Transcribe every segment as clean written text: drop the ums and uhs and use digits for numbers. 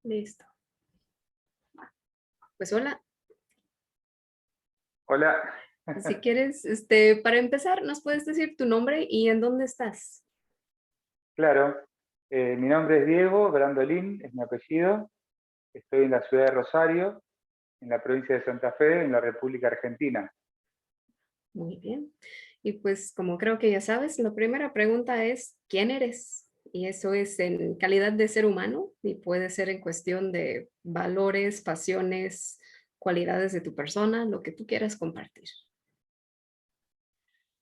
Listo. Pues hola, Hola, si quieres, para empezar, ¿nos puedes decir tu nombre y en dónde estás? claro. Mi nombre es Diego Brandolín, es mi apellido. Estoy en la ciudad de Rosario, en la provincia de Santa Fe, en la República Argentina. Muy bien. Y pues como creo que ya sabes, la primera pregunta es, ¿quién eres? Y eso es en calidad de ser humano y puede ser en cuestión de valores, pasiones, cualidades de tu persona, lo que tú quieras compartir.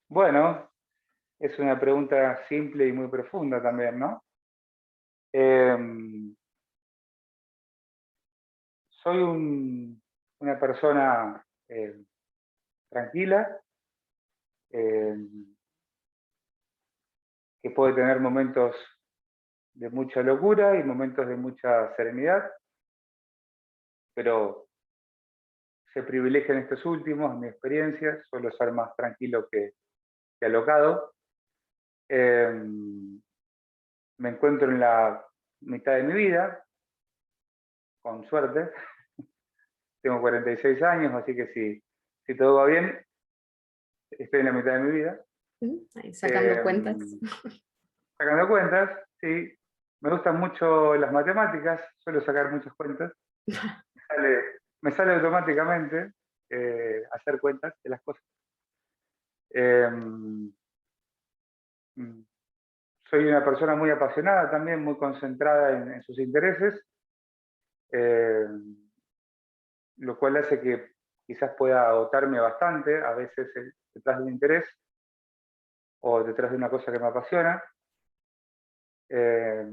Bueno, es una pregunta simple y muy profunda también, ¿no? Em, soy una persona tranquila, em, que puede tener momentos de mucha locura y momentos de mucha serenidad, pero se privilegian estos últimos, en mi experiencia. Suelo ser más tranquilo que alocado. Me encuentro en la mitad de mi vida, con suerte. Tengo 46 años, así que si todo va bien, estoy en la mitad de mi vida. Ahí sacando Eh, cuentas. Sacando cuentas, sí. Me gustan mucho las matemáticas, suelo sacar muchas cuentas. Sale- Me sale automáticamente hacer cuentas de las cosas. Eh, Soy una persona muy apasionada también, muy concentrada en sus intereses. Eh, lo cual hace que quizás pueda agotarme bastante, a veces detrás de un interés o detrás de una cosa que me apasiona. Eh,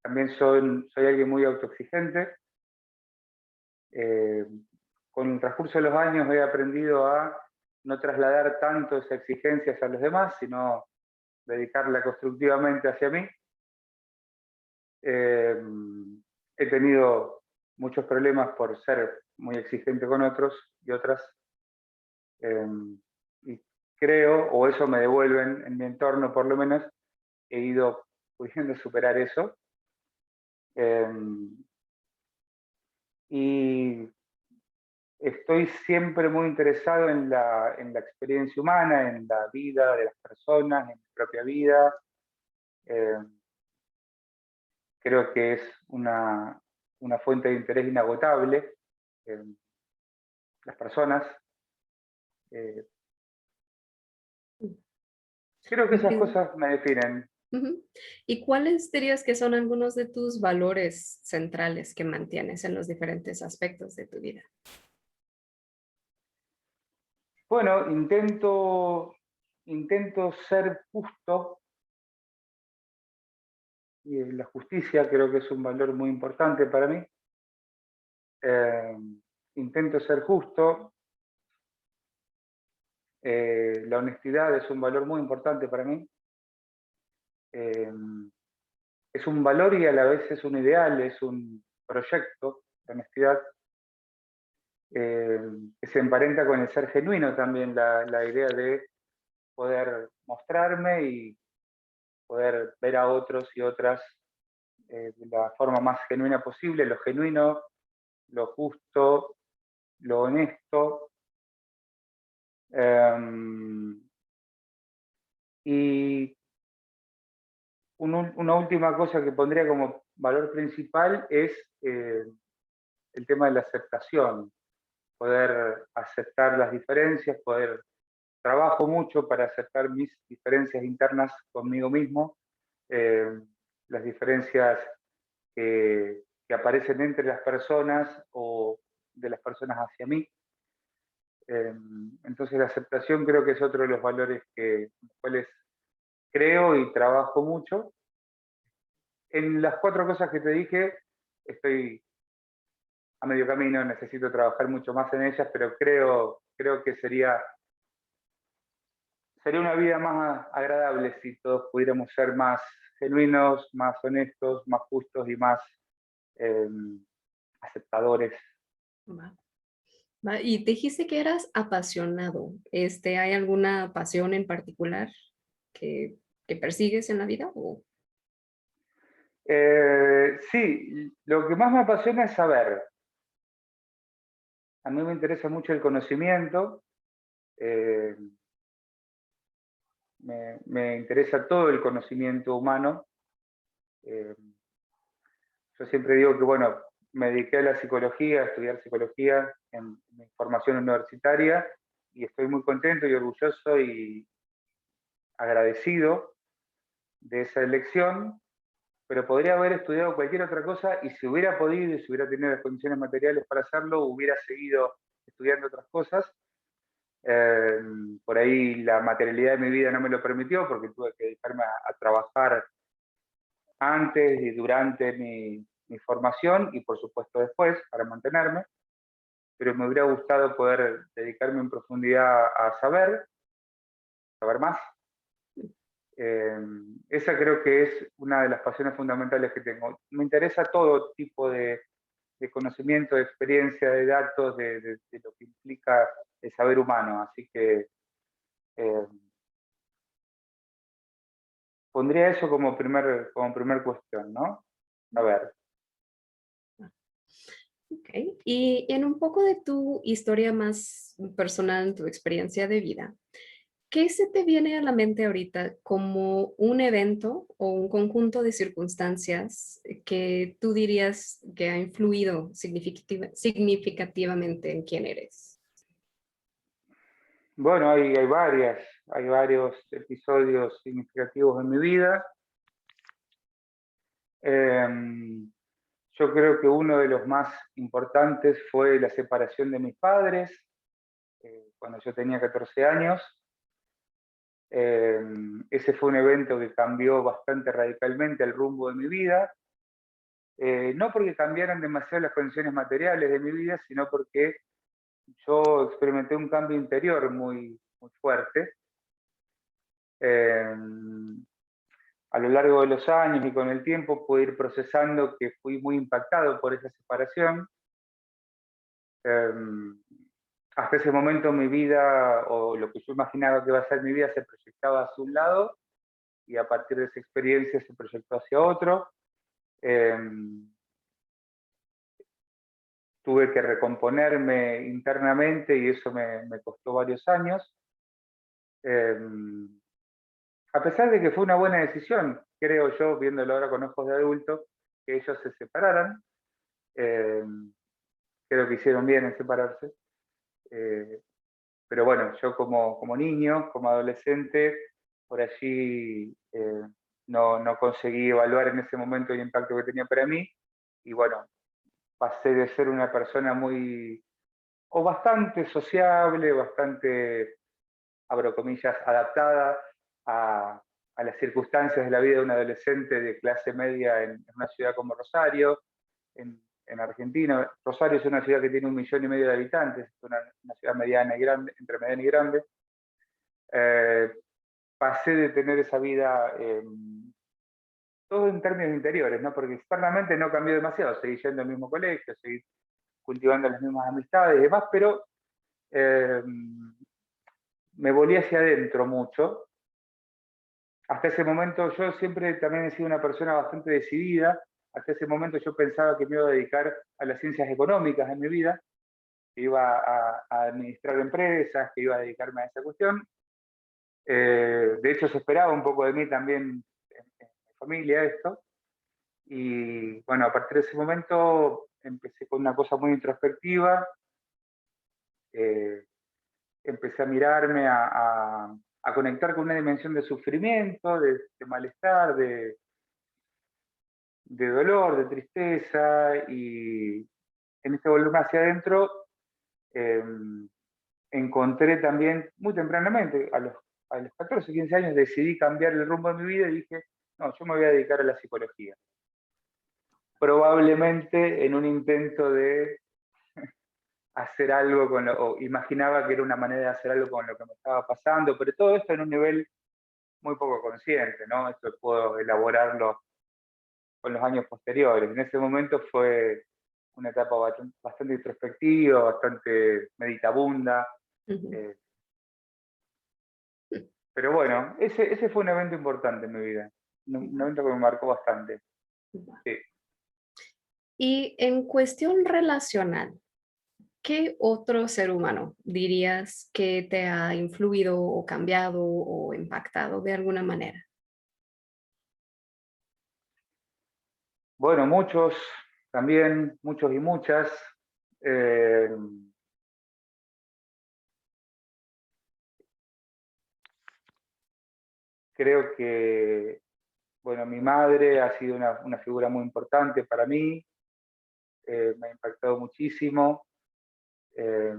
También soy alguien muy autoexigente. Eh, con el transcurso de los años he aprendido a no trasladar tanto esa exigencia hacia los demás, sino dedicarla constructivamente hacia mí. Eh, He tenido muchos problemas por ser muy exigente con otros y otras. Y creo, o eso me devuelven en mi entorno por lo menos, he ido pudiendo superar eso. Y estoy siempre muy interesado en la experiencia humana, en la vida de las personas, en mi propia vida. Eh, Creo que es una fuente de interés inagotable. eh, las personas. eh, Creo que esas Entiendo. cosas me definen. Ujú. ¿Y cuáles dirías que son algunos de tus valores centrales que mantienes en los diferentes aspectos de tu vida? Bueno, intento ser justo. Y la justicia creo que es un valor muy importante para mí. Eh, Intento ser justo. La honestidad es un valor muy importante para mí. Eh, es un valor y a la vez es un ideal, es un proyecto, la honestidad, eh, que se emparenta con el ser genuino también, la idea de poder mostrarme y poder ver a otros y otras de la forma más genuina posible, lo genuino, lo justo, lo honesto. Y una última cosa que pondría como valor principal es el tema de la aceptación, poder aceptar las diferencias, trabajo mucho para aceptar mis diferencias internas conmigo mismo, eh, las diferencias que aparecen entre las personas o de las personas hacia mí. Entonces la aceptación creo que es otro de los valores los cuales creo y trabajo mucho. En las cuatro cosas que te dije, estoy a medio camino, necesito trabajar mucho más en ellas, pero creo que sería una vida más agradable si todos pudiéramos ser más genuinos, más honestos, más justos y más eh, aceptadores. Va, va. Y dijiste que eras apasionado. ¿Hay alguna pasión en particular que, que persigues en la vida? O... Sí, lo que más me apasiona es saber. A mí me interesa mucho el conocimiento, eh, me interesa todo el conocimiento humano. eh, yo siempre digo que, bueno, me dediqué a la psicología, a estudiar psicología en mi formación universitaria y estoy muy contento y orgulloso y agradecido de esa elección, pero podría haber estudiado cualquier otra cosa y si hubiera podido y si hubiera tenido las condiciones materiales para hacerlo, hubiera seguido estudiando otras cosas. Eh, por ahí la materialidad de mi vida no me lo permitió porque tuve que dedicarme a trabajar antes y durante mi formación y por supuesto después para mantenerme, pero me hubiera gustado poder dedicarme en profundidad a saber más. Eh, esa creo que es una de las pasiones fundamentales que tengo. Me interesa todo tipo de conocimiento, de experiencia, de datos, de lo que implica el saber humano. Así que eh, pondría eso como primer cuestión, ¿no? A ver. Ok. Y en un poco de tu historia más personal, tu experiencia de vida, ¿qué se te viene a la mente ahorita como un evento o un conjunto de circunstancias que tú dirías que ha influido significativamente en quién eres? Bueno, hay varios episodios significativos en mi vida. Yo creo que uno de los más importantes fue la separación de mis padres cuando yo tenía 14 años. Ese fue un evento que cambió bastante radicalmente el rumbo de mi vida. No porque cambiaran demasiado las condiciones materiales de mi vida, sino porque yo experimenté un cambio interior muy fuerte. Eh, a lo largo de los años y con el tiempo pude ir procesando que fui muy impactado por esa separación. Eh, hasta ese momento mi vida, o lo que yo imaginaba que iba a ser mi vida, se proyectaba hacia un lado y a partir de esa experiencia se proyectó hacia otro. Eh, tuve que recomponerme internamente y eso me costó varios años. Eh, a pesar de que fue una buena decisión, creo yo, viéndolo ahora con ojos de adulto, que ellos se separaran. Eh, creo que hicieron bien en separarse. Eh, pero bueno, yo como niño, como adolescente, por allí no conseguí evaluar en ese momento el impacto que tenía para mí. Y bueno, pasé de ser una persona o bastante sociable, bastante, abro comillas, adaptada a, a las circunstancias de la vida de un adolescente de clase media en una ciudad como Rosario, en Argentina. Rosario es una ciudad que tiene 1,5 millones de habitantes, es una ciudad mediana y grande, entre mediana y grande. Pasé de tener esa vida, todo en términos interiores, ¿no? Porque externamente no cambió demasiado, seguí yendo al mismo colegio, seguí cultivando las mismas amistades y demás, pero eh, me volví hacia adentro mucho. Hasta ese momento yo siempre también he sido una persona bastante decidida. Hasta ese momento yo pensaba que me iba a dedicar a las ciencias económicas en mi vida, que iba a administrar empresas, que iba a dedicarme a esa cuestión. De hecho, se esperaba un poco de mí también en mi familia esto. Y bueno, a partir de ese momento empecé con una cosa muy introspectiva. Eh, empecé a mirarme, a conectar con una dimensión de sufrimiento, de malestar, de dolor, de tristeza. Y en este volverme hacia adentro, eh, encontré también muy tempranamente, a los 14, 15 años, decidí cambiar el rumbo de mi vida y dije, no, yo me voy a dedicar a la psicología. Probablemente en un intento de hacer algo o imaginaba que era una manera de hacer algo con lo que me estaba pasando, pero todo esto en un nivel muy poco consciente, ¿no? Esto puedo elaborarlo con los años posteriores. En ese momento fue una etapa bastante introspectiva, bastante meditabunda. Ujú. eh, pero bueno, ese fue un evento importante en mi vida, un evento que me marcó bastante. Va. Sí. Y en cuestión relacional, ¿qué otro ser humano dirías que te ha influido o cambiado o impactado de alguna manera? Bueno, muchos también, muchos y muchas. Eh, Creo que, bueno, mi madre ha sido una figura muy importante para mí, me ha impactado muchísimo eh,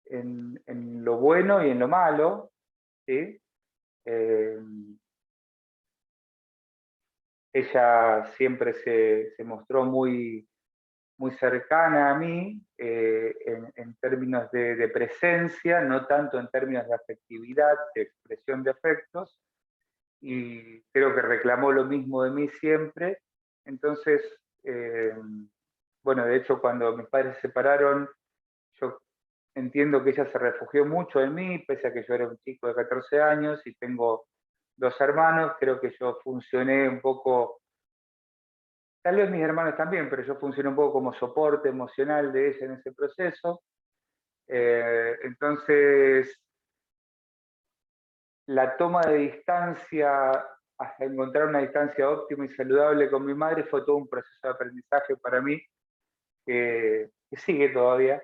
en lo bueno y en lo malo, ¿sí? Eh, Ella siempre se mostró muy cercana a mí en términos de presencia, no tanto en términos de afectividad, de expresión de afectos, y creo que reclamó lo mismo de mí siempre. Entonces, bueno, de hecho, cuando mis padres se separaron, yo entiendo que ella se refugió mucho en mí, pese a que yo era un chico de 14 años y tengo dos hermanos. Creo que yo funcioné un poco, tal vez mis hermanos también, pero yo funcioné un poco como soporte emocional de ella en ese proceso. Entonces, la toma de distancia hasta encontrar una distancia óptima y saludable con mi madre fue todo un proceso de aprendizaje para mí que sigue todavía.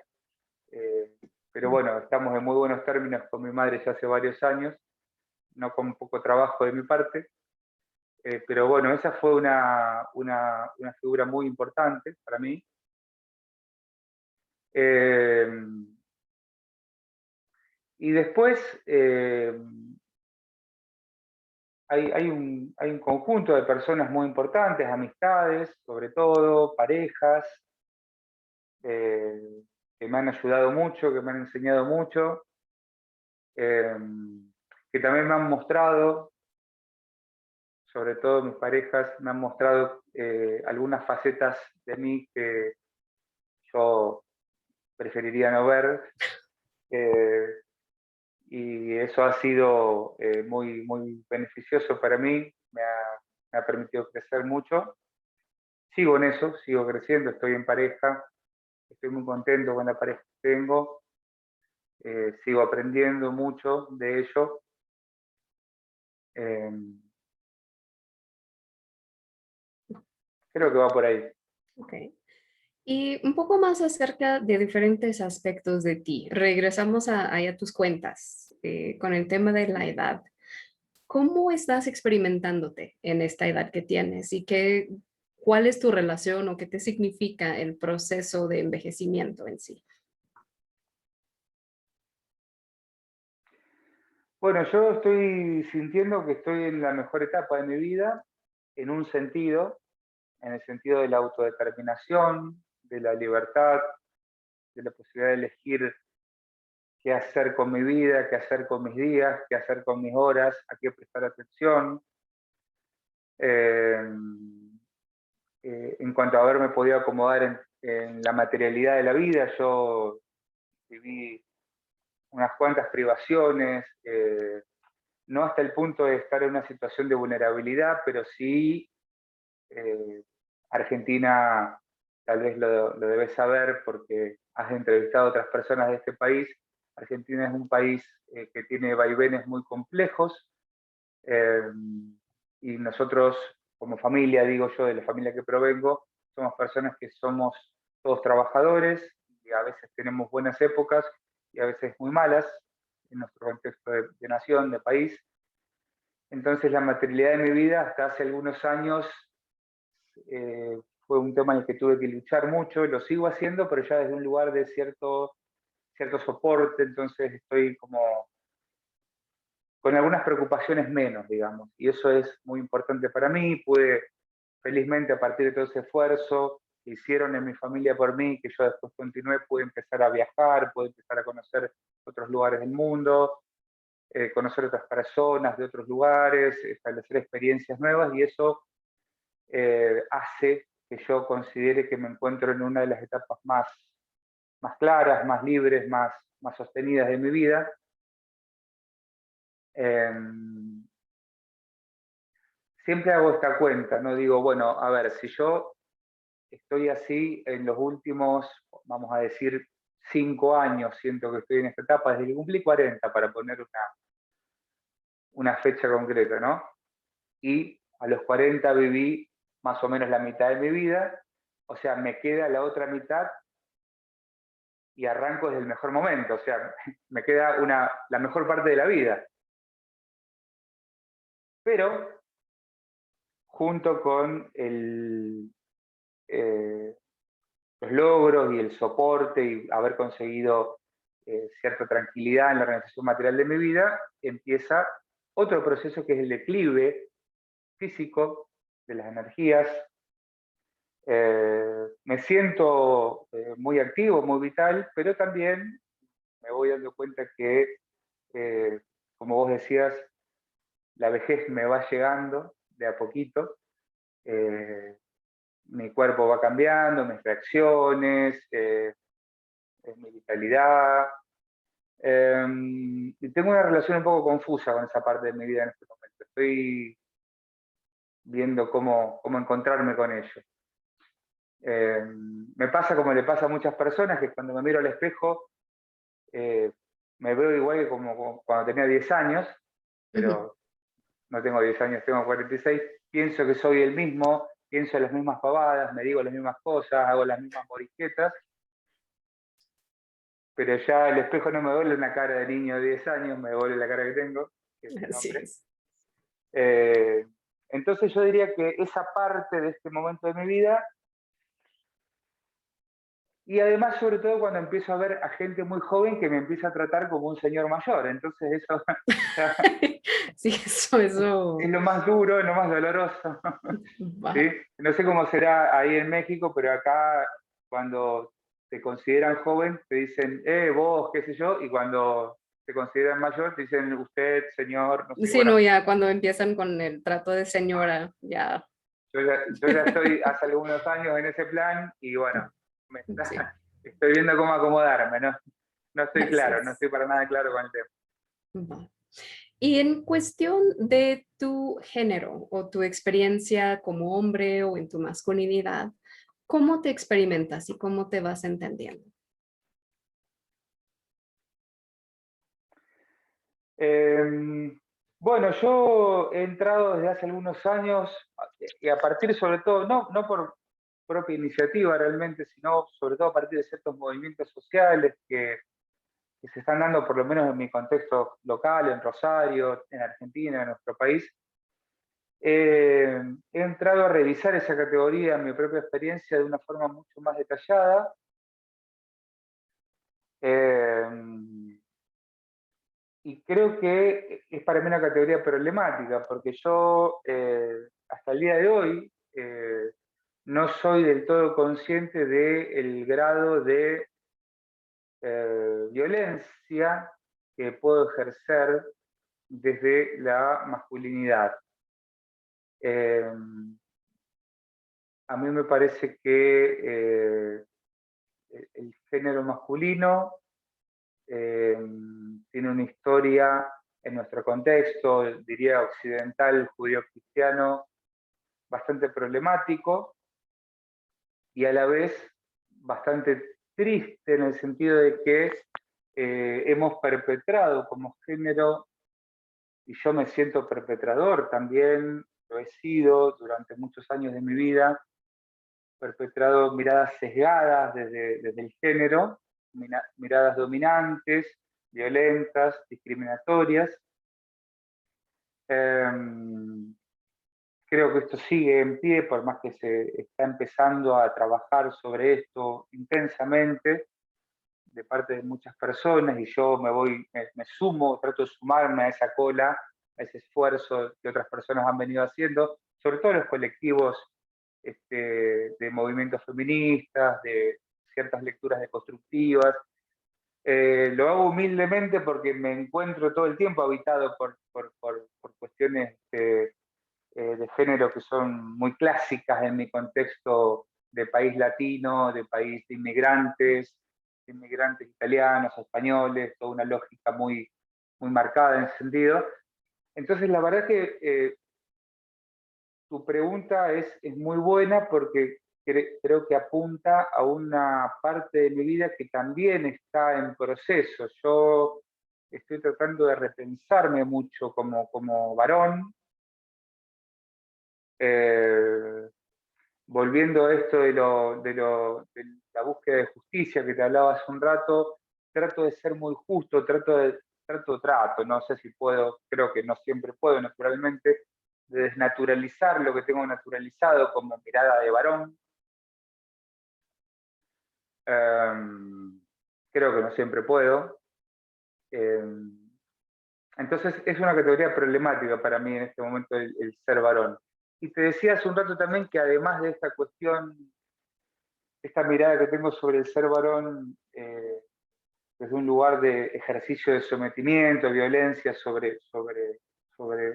Eh, pero bueno, estamos en muy buenos términos con mi madre ya hace varios años, no con poco trabajo de mi parte. Pero bueno, esa fue una figura muy importante para mí. Eh, y después hay un conjunto de personas muy importantes, amistades, sobre todo, parejas, eh, que me han ayudado mucho, que me han enseñado mucho, eh, que también me han mostrado, sobre todo mis parejas, me han mostrado algunas facetas de mí que yo preferiría no ver. eh, y eso ha sido muy beneficioso para mí, me ha permitido crecer mucho. Sigo en eso, sigo creciendo, estoy en pareja, estoy muy contento con la pareja que tengo, sigo aprendiendo mucho de ello. eh, Creo que va por ahí. Ok. Y un poco más acerca de diferentes aspectos de ti. Regresamos ahí a tus cuentas con el tema de la edad. ¿Cómo estás experimentándote en esta edad que tienes y cuál es tu relación o qué te significa el proceso de envejecimiento en sí? Bueno, yo estoy sintiendo que estoy en la mejor etapa de mi vida, en un sentido, en el sentido de la autodeterminación, de la libertad, de la posibilidad de elegir qué hacer con mi vida, qué hacer con mis días, qué hacer con mis horas, a qué prestar atención. Eh, en cuanto a haberme podido acomodar en la materialidad de la vida, yo viví unas cuantas privaciones, no hasta el punto de estar en una situación de vulnerabilidad, pero sí eh, Argentina, tal vez lo debes saber porque has entrevistado a otras personas de este país. Argentina es un país que tiene vaivenes muy complejos, eh, y nosotros como familia, digo yo, de la familia que provengo, somos personas que somos todos trabajadores y a veces tenemos buenas épocas y a veces muy malas en nuestro contexto de nación, de país. Entonces la materialidad de mi vida hasta hace algunos años fue un tema en el que tuve que luchar mucho, lo sigo haciendo, pero ya desde un lugar de cierto soporte. Entonces estoy como con algunas preocupaciones menos, digamos, y eso es muy importante para mí. Pude, felizmente, a partir de todo ese esfuerzo que hicieron en mi familia por mí, que yo después continué, pude empezar a viajar, pude empezar a conocer otros lugares del mundo, conocer otras personas de otros lugares, establecer experiencias nuevas, y eso hace que yo considere que me encuentro en una de las etapas más claras, más libres, más sostenidas de mi vida. siempre hago esta cuenta, ¿no? Digo, bueno, a ver, si yo estoy así en los últimos, vamos a decir, 5 años, siento que estoy en esta etapa, desde que cumplí 40, para poner una fecha concreta, ¿no? Y a los 40 viví más o menos la mitad de mi vida, o sea, me queda la otra mitad y arranco desde el mejor momento, o sea, me queda la mejor parte de la vida. Pero junto con los logros y el soporte y haber conseguido cierta tranquilidad en la organización material de mi vida, empieza otro proceso que es el declive físico de las energías. Me siento muy activo, muy vital, pero también me voy dando cuenta que, como vos decías, la vejez me va llegando de a poquito. Mi cuerpo va cambiando, mis reacciones, mi vitalidad. Y tengo una relación un poco confusa con esa parte de mi vida en este momento. Estoy viendo cómo encontrarme con ello. Me pasa como le pasa a muchas personas, que cuando me miro al espejo me veo igual que como cuando tenía 10 años, Ujú. pero no tengo 10 años, tengo 46. Pienso que soy el mismo, pienso las mismas pavadas, me digo las mismas cosas, hago las mismas morisquetas, pero ya el espejo no me duele una cara de niño de 10 años, me duele la cara que tengo, que es un Así hombre. es. Eh, entonces yo diría que esa parte de este momento de mi vida, y además sobre todo cuando empiezo a ver a gente muy joven que me empieza a tratar como un señor mayor, entonces eso ya Sí, eso es lo más duro, lo más doloroso. va. ¿Sí? No sé cómo será ahí en México, pero acá cuando te consideran joven te dicen, vos, qué sé yo, y cuando te consideran mayor te dicen usted, señor, no sé, Sí, bueno, no, ya cuando empiezan con el trato de señora, ya, yo ya estoy hace algunos años en ese plan y bueno, sí, estoy viendo cómo acomodarme, ¿no? No estoy así claro, no es. estoy para nada claro con el tema. Va. Y en cuestión de tu género o tu experiencia como hombre o en tu masculinidad, ¿cómo te experimentas y cómo te vas entendiendo? Bueno, yo he entrado desde hace algunos años y a partir sobre todo, no por propia iniciativa realmente, sino sobre todo a partir de ciertos movimientos sociales que se están dando, por lo menos en mi contexto local, en Rosario, en Argentina, en nuestro país. He entrado a revisar esa categoría en mi propia experiencia de una forma mucho más detallada. Eh, y creo que es para mí una categoría problemática, porque yo hasta el día de hoy no soy del todo consciente del grado de violencia que puedo ejercer desde la masculinidad. Eh, a mí me parece que el género masculino eh, tiene una historia en nuestro contexto, diría occidental, judío-cristiano, bastante problemático y a la vez bastante triste en el sentido de que hemos perpetrado como género, y yo me siento perpetrador también, lo he sido durante muchos años de mi vida, perpetrado miradas sesgadas desde el género, miradas dominantes, violentas, discriminatorias. Eh, Creo que esto sigue en pie, por más que se está empezando a trabajar sobre esto intensamente de parte de muchas personas y yo me sumo, trato de sumarme a esa cola, a ese esfuerzo que otras personas han venido haciendo, sobre todo los colectivos de movimientos feministas, de ciertas lecturas deconstructivas. Lo hago humildemente porque me encuentro todo el tiempo habitado por cuestiones de género que son muy clásicas en mi contexto de país latino, de país de inmigrantes italianos, españoles, toda una lógica muy marcada en ese sentido. Entonces, la verdad que tu pregunta es muy buena porque creo que apunta a una parte de mi vida que también está en proceso. Yo estoy tratando de repensarme mucho como varón, volviendo a esto de la búsqueda de justicia que te hablaba hace un rato. Trato de ser muy justo, trato, no sé si puedo, creo que no siempre puedo, naturalmente, de desnaturalizar lo que tengo naturalizado como mirada de varón. Creo que no siempre puedo. Entonces es una categoría problemática para mí en este momento el ser varón. Y te decía hace un rato también que además de esta cuestión, esta mirada que tengo sobre el ser varón desde un lugar de ejercicio de sometimiento, violencia sobre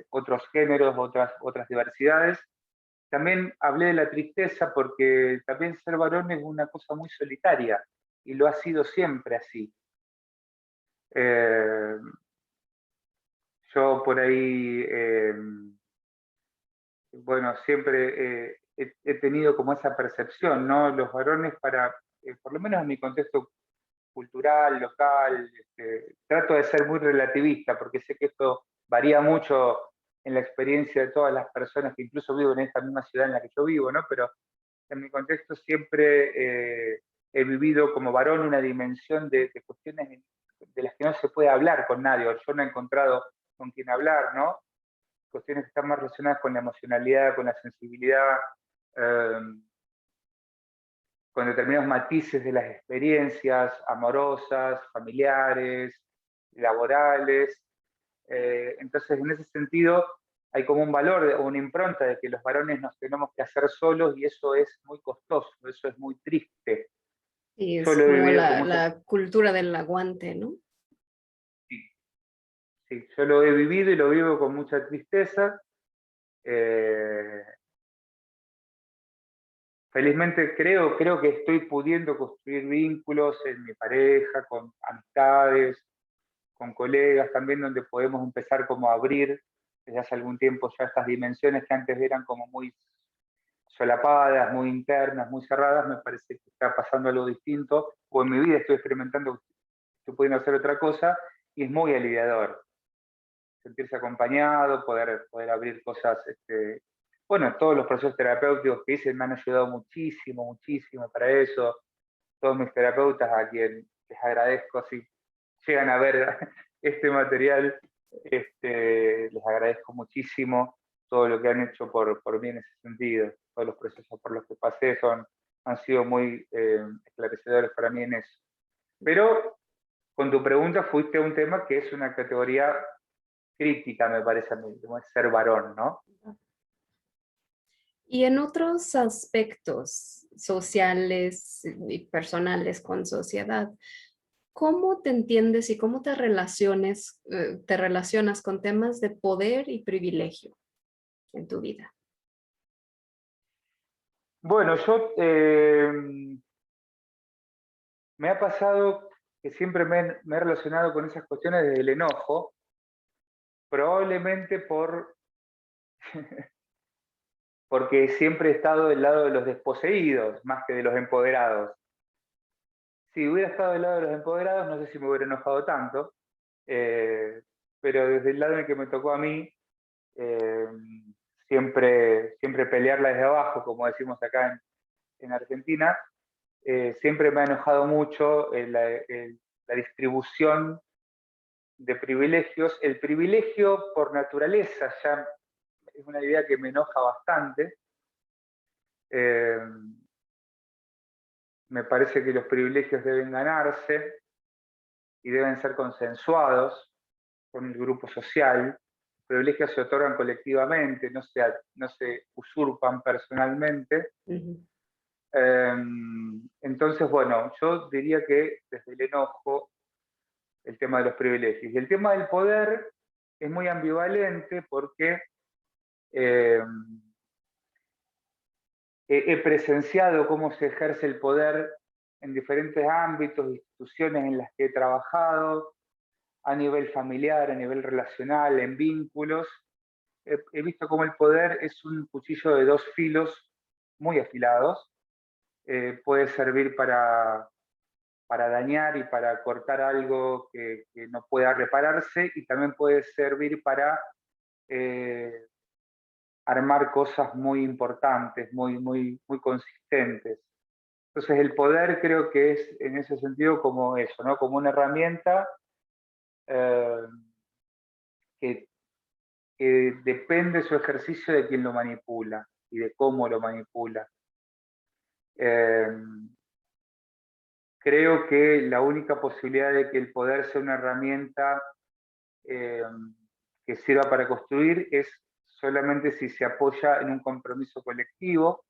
otros géneros, otras diversidades, también hablé de la tristeza porque también ser varón es una cosa muy solitaria y lo ha sido siempre así. Eh, yo por ahí, bueno, siempre he tenido como esa percepción, ¿no? Los varones por lo menos en mi contexto cultural, local, trato de ser muy relativista porque sé que esto varía mucho en la experiencia de todas las personas que incluso viven en esta misma ciudad en la que yo vivo, ¿no? Pero en mi contexto siempre he vivido como varón una dimensión de cuestiones de las que no se puede hablar con nadie, o yo no he encontrado con quién hablar, ¿no? Cuestiones que están más relacionadas con la emocionalidad, con la sensibilidad, eh, con determinados matices de las experiencias amorosas, familiares, laborales. Entonces, en ese sentido, hay como un valor o una impronta de que los varones nos tenemos que hacer solos y eso es muy costoso, eso es muy triste. Y Yo es lo he como vivido con mucha... la cultura del aguante, ¿no? Sí, sí, yo lo he vivido y lo vivo con mucha tristeza. Eh, Felizmente creo que estoy pudiendo construir vínculos en mi pareja, con amistades, con colegas también, donde podemos empezar como a abrir desde hace algún tiempo ya estas dimensiones que antes eran como muy solapadas, muy internas, muy cerradas. Me parece que está pasando algo distinto, o en mi vida estoy experimentando que estoy pudiendo hacer otra cosa, y es muy aliviador sentirse acompañado, poder abrir cosas. Bueno, todos los procesos terapéuticos que hice me han ayudado muchísimo, muchísimo para eso. Todos mis terapeutas, a quien les agradezco, si llegan a ver este material, les agradezco muchísimo todo lo que han hecho por mí en ese sentido. Todos los procesos por los que pasé han sido muy esclarecedores para mí en eso. Pero con tu pregunta fuiste a un tema que es una categoría crítica, me parece a mí, como es ser varón, ¿no? Y en otros aspectos sociales y personales con sociedad, ¿cómo te entiendes y cómo te relacionas con temas de poder y privilegio en tu vida? Bueno, yo me ha pasado que siempre me he relacionado con esas cuestiones desde el enojo, probablemente porque siempre he estado del lado de los desposeídos más que de los empoderados. Si hubiera estado del lado de los empoderados, no sé si me hubiera enojado tanto, pero desde el lado en el que me tocó a mí, eh, siempre pelearla desde abajo, como decimos acá en Argentina, siempre me ha enojado mucho la distribución de privilegios. El privilegio por naturaleza ya es una idea que me enoja bastante. Eh, Me parece que los privilegios deben ganarse y deben ser consensuados con el grupo social. Los privilegios se otorgan colectivamente, no se usurpan personalmente. Ujú. Entonces, bueno, yo diría que desde el enojo, el tema de los privilegios. Y el tema del poder es muy ambivalente porque eh, he presenciado cómo se ejerce el poder en diferentes ámbitos, instituciones en las que he trabajado, a nivel familiar, a nivel relacional, en vínculos, he visto cómo el poder es un cuchillo de dos filos muy afilados. Puede servir para dañar y para cortar algo que no pueda repararse, y también puede servir para armar cosas muy importantes, muy consistentes. Entonces el poder creo que es en ese sentido como eso, ¿no? Como una herramienta eh, que, que depende su ejercicio de quien lo manipula y de cómo lo manipula. Eh, Creo que la única posibilidad de que el poder sea una herramienta eh, que sirva para construir es solamente si se apoya en un compromiso colectivo.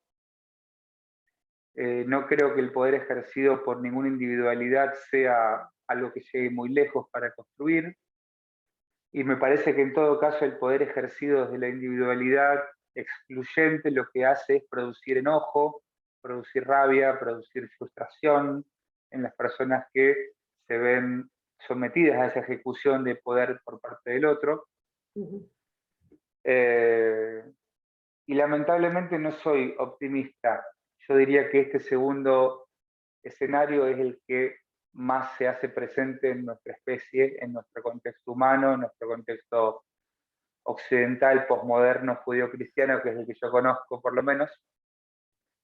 No creo que el poder ejercido por ninguna individualidad sea algo que llegue muy lejos para construir, y me parece que en todo caso el poder ejercido desde la individualidad excluyente lo que hace es producir enojo, producir rabia, producir frustración en las personas que se ven sometidas a esa ejecución de poder por parte del otro. Ujú. Eh, y lamentablemente no soy optimista. Yo diría que este segundo escenario es el que más se hace presente en nuestra especie, en nuestro contexto humano, en nuestro contexto occidental, posmoderno, judío-cristiano, que es el que yo conozco por lo menos.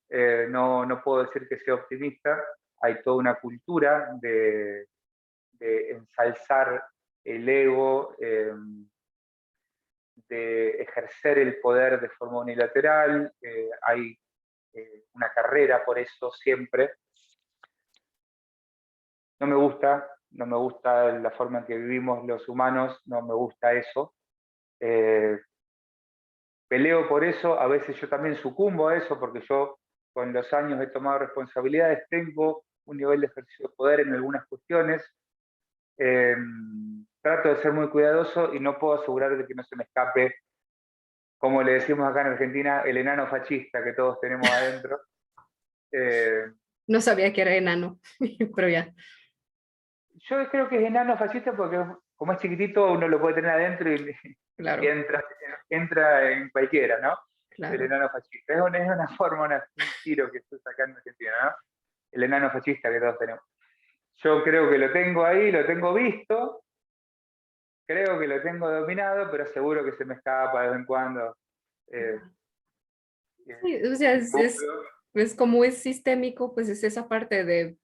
No puedo decir que sea optimista. Hay toda una cultura de ensalzar el ego, de ejercer el poder de forma unilateral. Hay una carrera por eso siempre. No me gusta la forma en que vivimos los humanos, no me gusta eso. Peleo por eso, a veces yo también sucumbo a eso, porque yo con los años he tomado responsabilidades, tengo un nivel de ejercicio de poder en algunas cuestiones. Trato de ser muy cuidadoso y no puedo asegurar de que no se me escape, como le decimos acá en Argentina, el enano fascista que todos tenemos adentro. Eh, No sabía que era enano, pero ya, yo creo que es enano fascista porque como es chiquitito uno lo puede tener adentro y claro, entra en cualquiera, ¿no? El claro. enano fascista. Es una forma, un tiro que se usa acá en Argentina, ¿no? El enano fascista que todos tenemos. Yo creo que lo tengo ahí, lo tengo visto, creo que lo tengo dominado, pero seguro que se me escapa de vez en cuando. Eh, Sí, o sea, Impulso. es como es sistémico, pues es esa parte de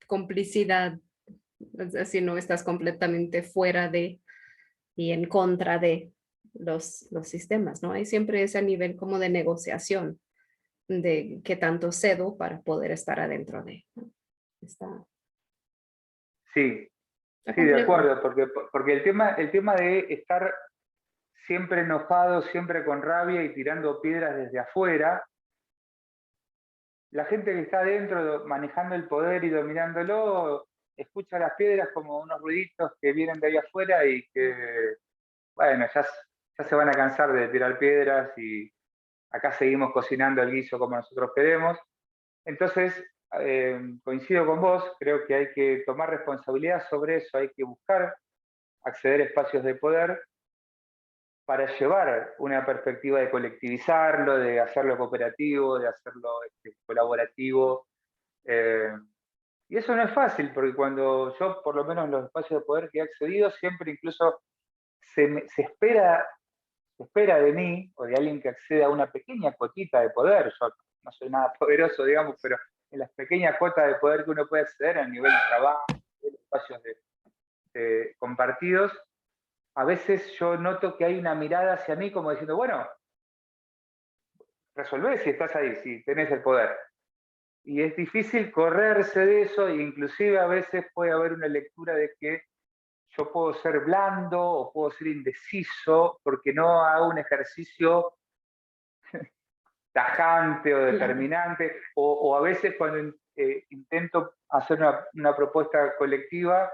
complicidad, es decir, no estás completamente fuera de y en contra de los sistemas, ¿no? Hay siempre ese nivel como de negociación de qué tanto cedo para poder estar adentro de, ¿no? Está, Sí, está sí, de complejo. acuerdo, porque el tema de estar siempre enojado, siempre con rabia y tirando piedras desde afuera, la gente que está adentro manejando el poder y dominándolo, escucha las piedras como unos ruiditos que vienen de ahí afuera y que, bueno, ya se van a cansar de tirar piedras y acá seguimos cocinando el guiso como nosotros queremos. Entonces, coincido con vos, creo que hay que tomar responsabilidad sobre eso, hay que buscar acceder a espacios de poder para llevar una perspectiva de colectivizarlo, de hacerlo cooperativo, de hacerlo colaborativo. Eh, y eso no es fácil, porque cuando yo, por lo menos en los espacios de poder que he accedido, siempre incluso se espera de mí o de alguien que accede a una pequeña cuotita de poder. Yo no soy nada poderoso, digamos, pero en las pequeñas cuotas de poder que uno puede acceder a nivel de trabajo, de espacios compartidos, a veces yo noto que hay una mirada hacia mí como diciendo, bueno, resolvé si estás ahí, si tenés el poder. Y es difícil correrse de eso, e inclusive a veces puede haber una lectura de que yo puedo ser blando o puedo ser indeciso porque no hago un ejercicio tajante o Claro, determinante, o a veces cuando intento hacer una propuesta colectiva,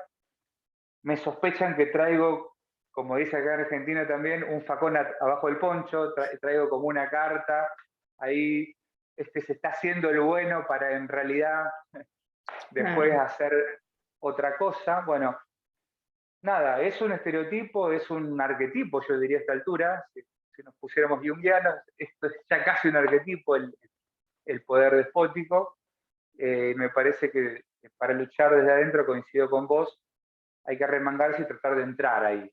me sospechan que traigo, como dice acá en Argentina también, un facón abajo del poncho, traigo como una carta, ahí se está haciendo el bueno para en realidad después claro. hacer otra cosa. Bueno, nada, es un estereotipo, es un arquetipo, yo diría a esta altura, si nos pusiéramos junguianos, esto es ya casi un arquetipo, el poder despótico. Me parece que para luchar desde adentro, coincido con vos, hay que remangarse y tratar de entrar ahí.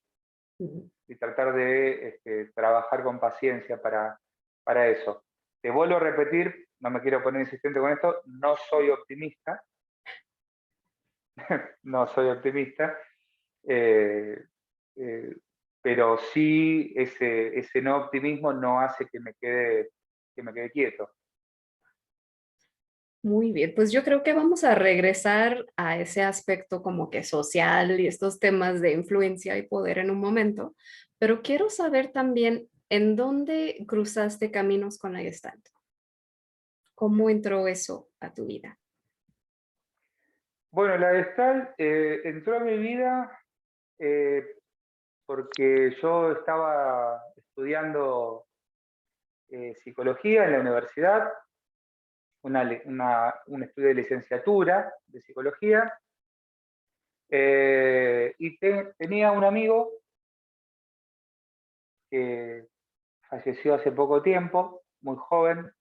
Y tratar de trabajar con paciencia para eso. Te vuelvo a repetir, no me quiero poner insistente con esto, no soy optimista. No soy optimista. Pero sí ese no optimismo no hace que me quede quieto. Muy bien, pues yo creo que vamos a regresar a ese aspecto como que social y estos temas de influencia y poder en un momento, pero quiero saber también en dónde cruzaste caminos con la Gestalt. ¿Cómo entró eso a tu vida? Bueno, la Gestalt entró a mi vida porque yo estaba estudiando psicología en la universidad, un estudio de licenciatura de psicología, y tenía un amigo que falleció hace poco tiempo, muy joven,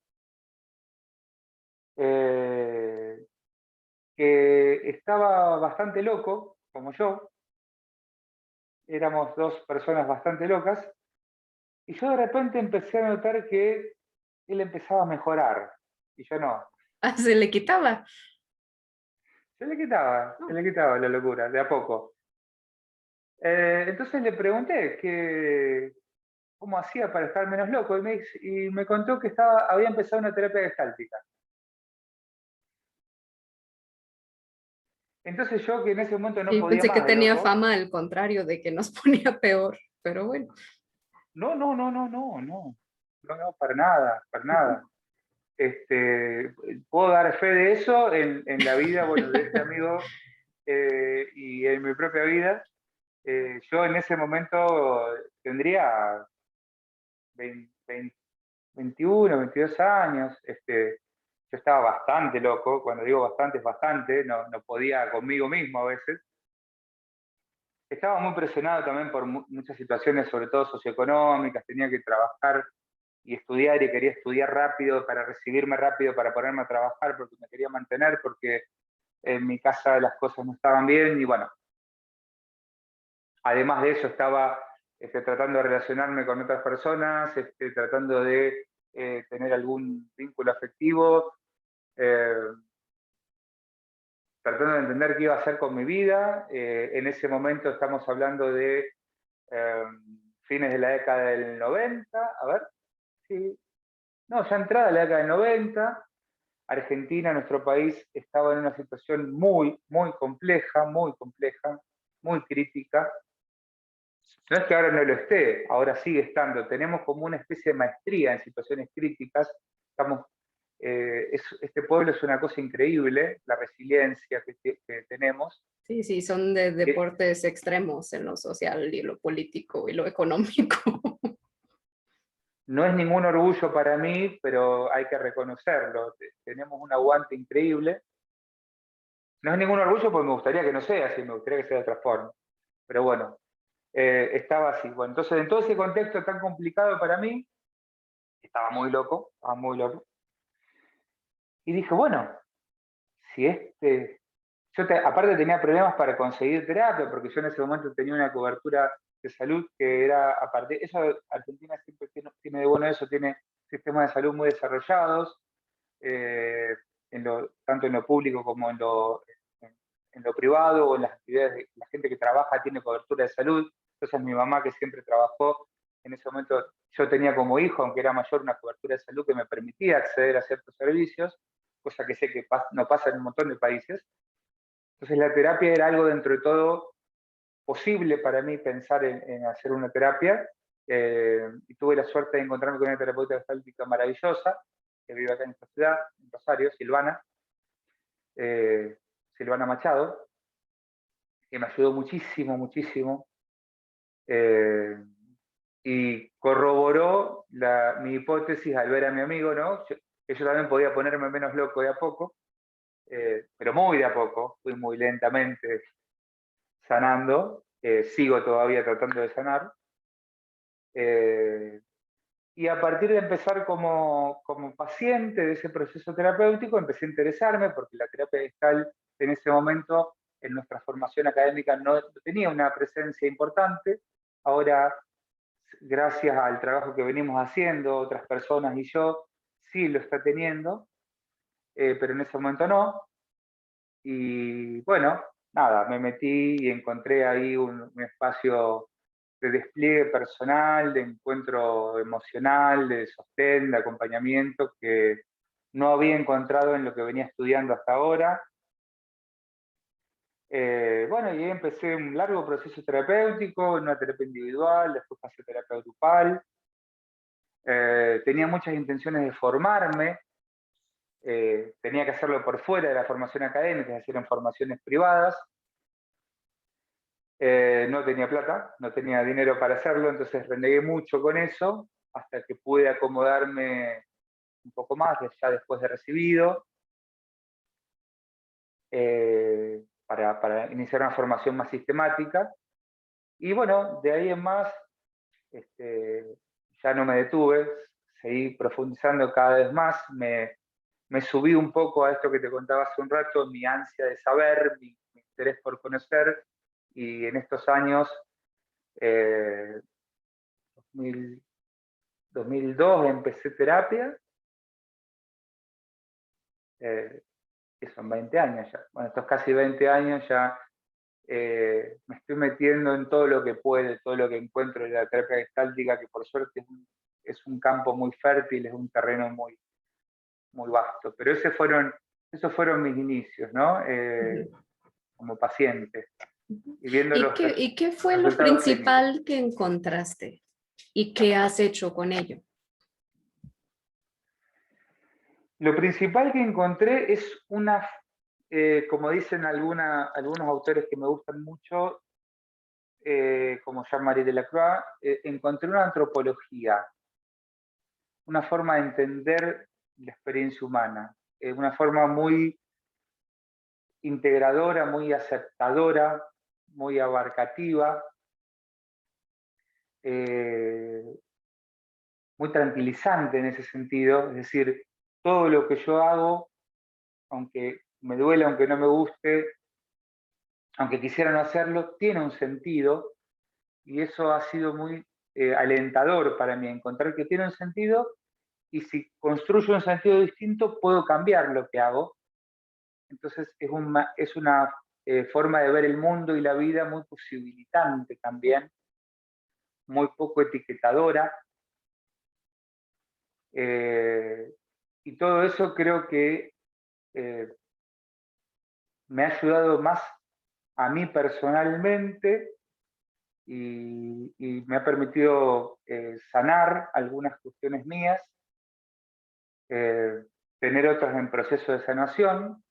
que estaba bastante loco, como yo. Éramos dos personas bastante locas, y yo de repente empecé a notar que él empezaba a mejorar, y yo no. Ah, se le quitaba. Se le quitaba la locura, de a poco. Entonces le pregunté cómo hacía para estar menos loco, y me contó que había empezado una terapia gestáltica. Entonces yo, que en ese momento no Sí, podía pensé que más de tenía loco, fama al contrario de que nos ponía peor, pero bueno. no, no, no, no, no, no, no, no, para nada, para nada. Puedo dar fe de eso en la vida, bueno, de este amigo y en mi propia vida. Yo en ese momento tendría 20, 21, 22 años. Yo estaba bastante loco, cuando digo bastante es bastante, no podía conmigo mismo a veces. Estaba muy presionado también por muchas situaciones, sobre todo socioeconómicas, tenía que trabajar y estudiar, y quería estudiar rápido para recibirme rápido, para ponerme a trabajar, porque me quería mantener, porque en mi casa las cosas no estaban bien, y bueno, además de eso estaba tratando de relacionarme con otras personas, tratando de tener algún vínculo afectivo, eh, tratando de entender qué iba a hacer con mi vida. En ese momento estamos hablando de fines de la década del 90, a ver, sí, no, ya entrada la década del 90, Argentina, nuestro país, estaba en una situación muy, muy compleja, muy crítica. No es que ahora no lo esté, ahora sigue estando. Tenemos como una especie de maestría en situaciones críticas. Este pueblo es una cosa increíble, la resiliencia que tenemos. Sí, sí, son de deportes extremos en lo social y lo político y lo económico. No es ningún orgullo para mí, pero hay que reconocerlo. Tenemos un aguante increíble. No es ningún orgullo porque me gustaría que no sea así, me gustaría que sea de otra forma. Pero bueno, estaba así. Bueno, entonces en todo ese contexto tan complicado para mí, estaba muy loco, estaba muy loco. Y dije, bueno, si aparte tenía problemas para conseguir terapia, porque yo en ese momento tenía una cobertura de salud que era, aparte, eso Argentina siempre tiene de bueno eso, tiene sistemas de salud muy desarrollados, tanto en lo público como en lo privado, o en las actividades, la gente que trabaja tiene cobertura de salud. Entonces mi mamá, que siempre trabajó, en ese momento yo tenía como hijo, aunque era mayor, una cobertura de salud que me permitía acceder a ciertos servicios, cosa que sé que no pasa en un montón de países. Entonces la terapia era algo dentro de todo posible para mí, pensar en hacer una terapia, y tuve la suerte de encontrarme con una terapeuta gestáltica maravillosa, que vive acá en esta ciudad, en Rosario, Silvana Machado, que me ayudó muchísimo, muchísimo, y corroboró mi hipótesis al ver a mi amigo, ¿no? Que yo también podía ponerme menos loco de a poco, pero muy de a poco, fui muy lentamente sanando, sigo todavía tratando de sanar. Y a partir de empezar como paciente de ese proceso terapéutico, empecé a interesarme porque la terapia gestal en ese momento en nuestra formación académica no tenía una presencia importante. Ahora, gracias al trabajo que venimos haciendo, otras personas y yo, sí lo está teniendo, pero en ese momento no. Y bueno, nada, me metí y encontré ahí un espacio de despliegue personal, de encuentro emocional, de sostén, de acompañamiento que no había encontrado en lo que venía estudiando hasta ahora. Bueno, y ahí empecé un largo proceso terapéutico, una terapia individual, después pasé a terapia grupal. Tenía muchas intenciones de formarme, tenía que hacerlo por fuera de la formación académica, es decir, en formaciones privadas. No tenía plata, no tenía dinero para hacerlo, entonces renegué mucho con eso, hasta que pude acomodarme un poco más, ya después de recibido, para iniciar una formación más sistemática. Y bueno, de ahí en más, ya no me detuve, seguí profundizando cada vez más, me subí un poco a esto que te contaba hace un rato, mi ansia de saber, mi interés por conocer, y en estos años, 2002 empecé terapia, que son 20 años ya. Bueno, estos casi 20 años ya me estoy metiendo en todo lo que puede, todo lo que encuentro en la terapia gestáltica, que por suerte es un campo muy fértil, es un terreno muy, muy vasto. Pero esos fueron mis inicios, ¿no? Como paciente. Y viendo los ¿Y qué fue lo resultados clínicos. principal que encontraste y qué has hecho con ello? Lo principal que encontré es como dicen algunos autores que me gustan mucho, como Jean-Marie Delacroix, encontré una antropología, una forma de entender la experiencia humana, una forma muy integradora, muy aceptadora, muy abarcativa, eh, muy tranquilizante en ese sentido. Es decir, todo lo que yo hago, aunque me duele, aunque no me guste, aunque quisiera no hacerlo, tiene un sentido, y eso ha sido muy alentador para mí, encontrar que tiene un sentido, y si construyo un sentido distinto, puedo cambiar lo que hago. Entonces es una forma de ver el mundo y la vida muy posibilitante también, muy poco etiquetadora. Y todo eso creo que eh, me ha ayudado más a mí personalmente, y me ha permitido sanar algunas cuestiones mías, eh, tener otras en proceso de sanación,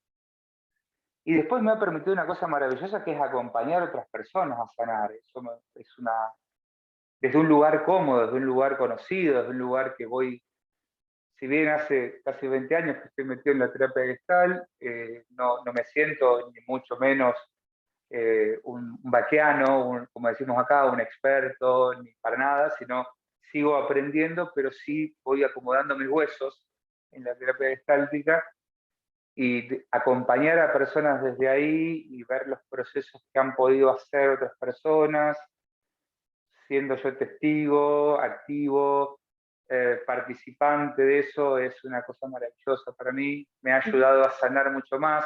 y después me ha permitido una cosa maravillosa, que es acompañar a otras personas a sanar. Desde un lugar cómodo, desde un lugar conocido, desde un lugar que voy, si bien hace casi 20 años que estoy metido en la terapia gestal, no me siento ni mucho menos un vaquiano, como decimos acá, un experto, ni para nada, sino sigo aprendiendo, pero sí voy acomodando mis huesos en la terapia gestáltica, y acompañar a personas desde ahí y ver los procesos que han podido hacer otras personas, siendo yo testigo, activo, participante de eso, es una cosa maravillosa para mí. Me ha ayudado a sanar mucho más.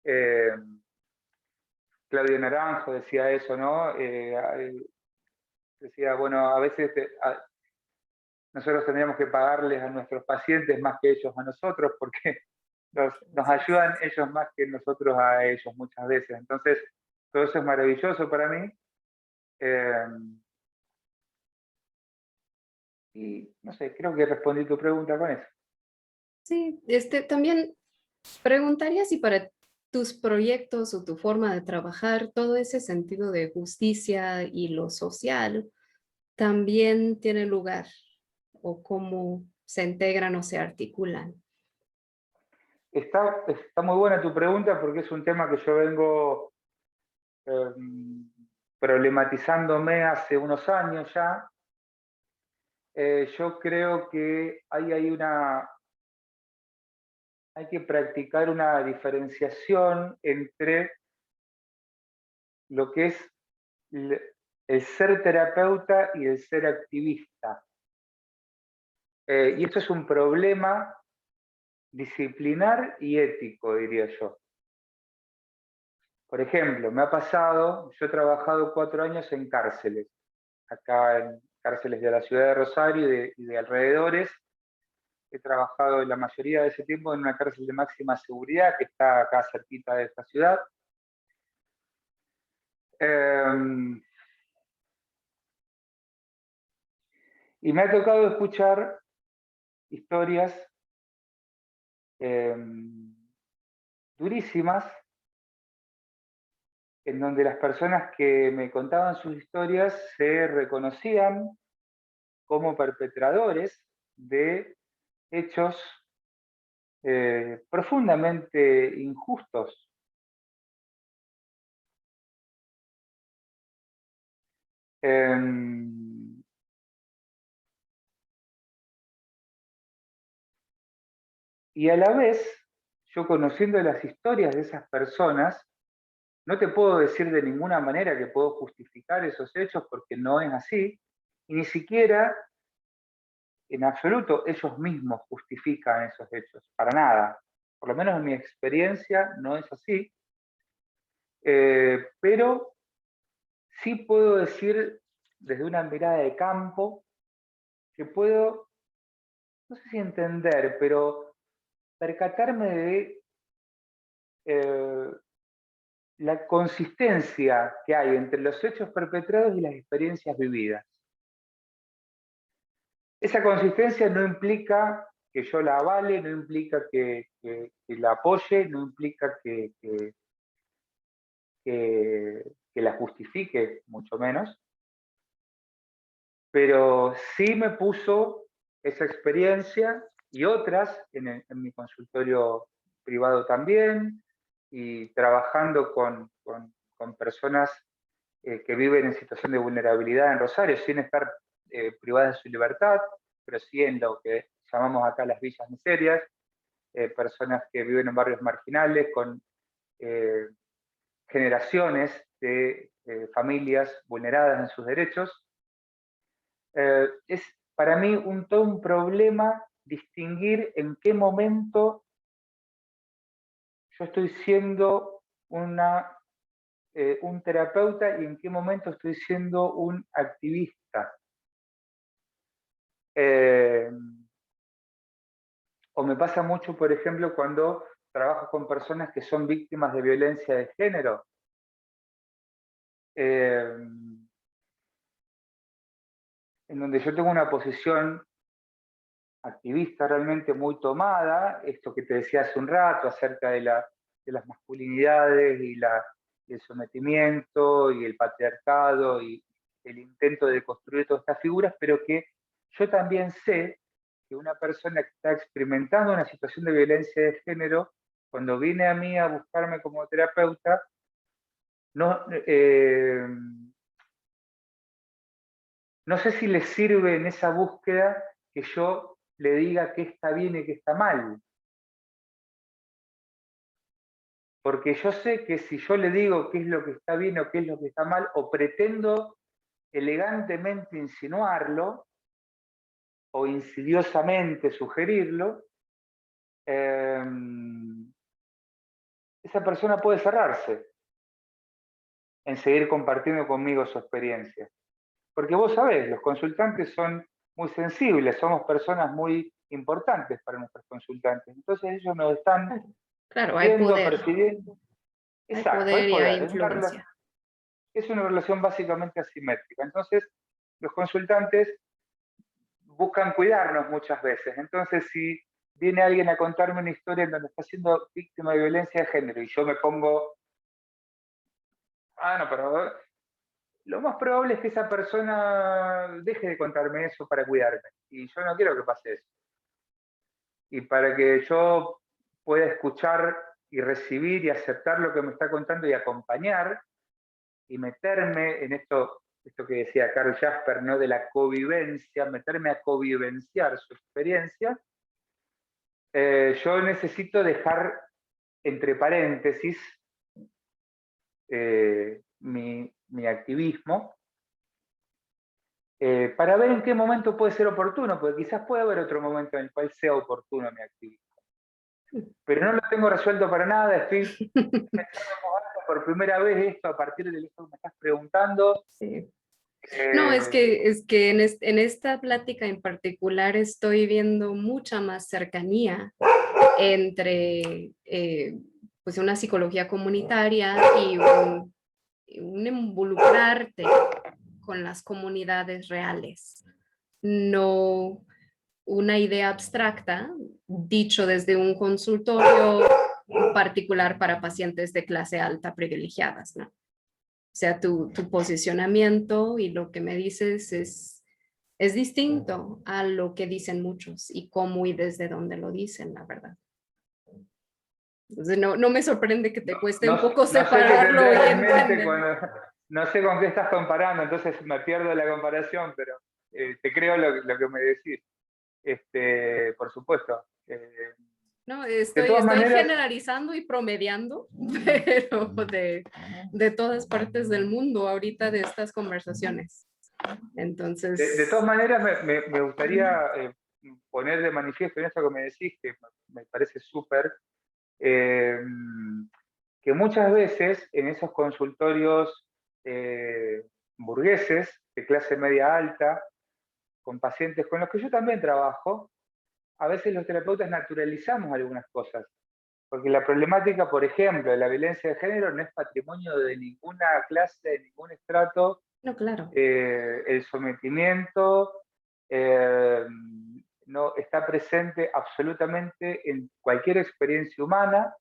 Eh, Claudio Naranjo decía eso, ¿no? Decía, bueno, a veces nosotros tendríamos que pagarles a nuestros pacientes más que ellos a nosotros, porque nos ayudan ellos más que nosotros a ellos muchas veces. Entonces, todo eso es maravilloso para mí. Y no sé, creo que respondí tu pregunta con eso. Sí, también preguntaría si para tus proyectos o tu forma de trabajar, todo ese sentido de justicia y lo social también tiene lugar, o cómo se integran o se articulan. Está muy buena tu pregunta, porque es un tema que yo vengo problematizándome hace unos años ya. Yo creo que hay que practicar una diferenciación entre lo que es el ser terapeuta y el ser activista. Y esto es un problema disciplinar y ético, diría yo. Por ejemplo, me ha pasado, yo he trabajado 4 años en cárceles, acá en cárceles de la ciudad de Rosario y de alrededores. He trabajado la mayoría de ese tiempo en una cárcel de máxima seguridad que está acá cerquita de esta ciudad. Y me ha tocado escuchar historias durísimas, en donde las personas que me contaban sus historias se reconocían como perpetradores de hechos profundamente injustos. Y a la vez, yo conociendo las historias de esas personas, no te puedo decir de ninguna manera que puedo justificar esos hechos porque no es así, y ni siquiera en absoluto ellos mismos justifican esos hechos, para nada. Por lo menos en mi experiencia no es así, pero sí puedo decir desde una mirada de campo que puedo, no sé si entender, pero percatarme de la consistencia que hay entre los hechos perpetrados y las experiencias vividas. Esa consistencia no implica que yo la avale, no implica que la apoye, no implica que la justifique, mucho menos, pero sí me puso esa experiencia y otras en mi consultorio privado también, y trabajando con personas que viven en situación de vulnerabilidad en Rosario, sin estar privadas de su libertad, pero sí en lo que llamamos acá las villas miserias, personas que viven en barrios marginales con generaciones de familias vulneradas en sus derechos. Es para mí todo un problema distinguir en qué momento yo estoy siendo un terapeuta y en qué momento estoy siendo un activista. O me pasa mucho, por ejemplo, cuando trabajo con personas que son víctimas de violencia de género. En donde yo tengo una posición activista realmente muy tomada, esto que te decía hace un rato acerca de las masculinidades y el sometimiento y el patriarcado y el intento de construir todas estas figuras, pero que yo también sé que una persona que está experimentando una situación de violencia de género, cuando viene a mí a buscarme como terapeuta, no, no sé si le sirve en esa búsqueda que yo le diga qué está bien y qué está mal. Porque yo sé que si yo le digo qué es lo que está bien o qué es lo que está mal, o pretendo elegantemente insinuarlo, o insidiosamente sugerirlo, esa persona puede cerrarse en seguir compartiendo conmigo su experiencia. Porque vos sabés, los consultantes son muy sensibles, somos personas muy importantes para nuestros consultantes. Entonces ellos nos están Claro, hay viendo, poder, percibiendo. hay Exacto, hay poder y hay poder. influencia. Es una relación básicamente asimétrica. Entonces, los consultantes buscan cuidarnos muchas veces. Entonces, si viene alguien a contarme una historia en donde está siendo víctima de violencia de género y yo me pongo, no, pero lo más probable es que esa persona deje de contarme eso para cuidarme. Y yo no quiero que pase eso. Y para que yo pueda escuchar y recibir y aceptar lo que me está contando y acompañar y meterme en esto esto que decía Karl Jasper, ¿no? De la convivencia, meterme a convivenciar su experiencia, yo necesito dejar entre paréntesis mi activismo, para ver en qué momento puede ser oportuno, porque quizás puede haber otro momento en el cual sea oportuno mi activismo. Pero no lo tengo resuelto para nada, estoy pensando por primera vez esto a partir de esto que me estás preguntando. Sí. No, es que en esta plática en particular estoy viendo mucha más cercanía entre pues una psicología comunitaria y un involucrarte con las comunidades reales, no una idea abstracta dicho desde un consultorio particular para pacientes de clase alta privilegiadas, ¿no? O sea, tu posicionamiento y lo que me dices es distinto a lo que dicen muchos y cómo y desde dónde lo dicen, la verdad. Entonces, no me sorprende que te cueste un poco separarlo. No sé qué tendrás en mente no sé con qué estás comparando, entonces me pierdo la comparación, pero te creo lo que me decís. Por supuesto. No, De todas estoy maneras, generalizando y promediando, pero de todas partes del mundo ahorita de estas conversaciones. Entonces... de todas maneras me gustaría poner de manifiesto en esto que me decís, que me parece súper, que muchas veces en esos consultorios burgueses de clase media alta, con pacientes con los que yo también trabajo, a veces los terapeutas naturalizamos algunas cosas, porque la problemática, por ejemplo, de la violencia de género no es patrimonio de ninguna clase, de ningún estrato. No, claro. El sometimiento no está presente absolutamente en cualquier experiencia humana.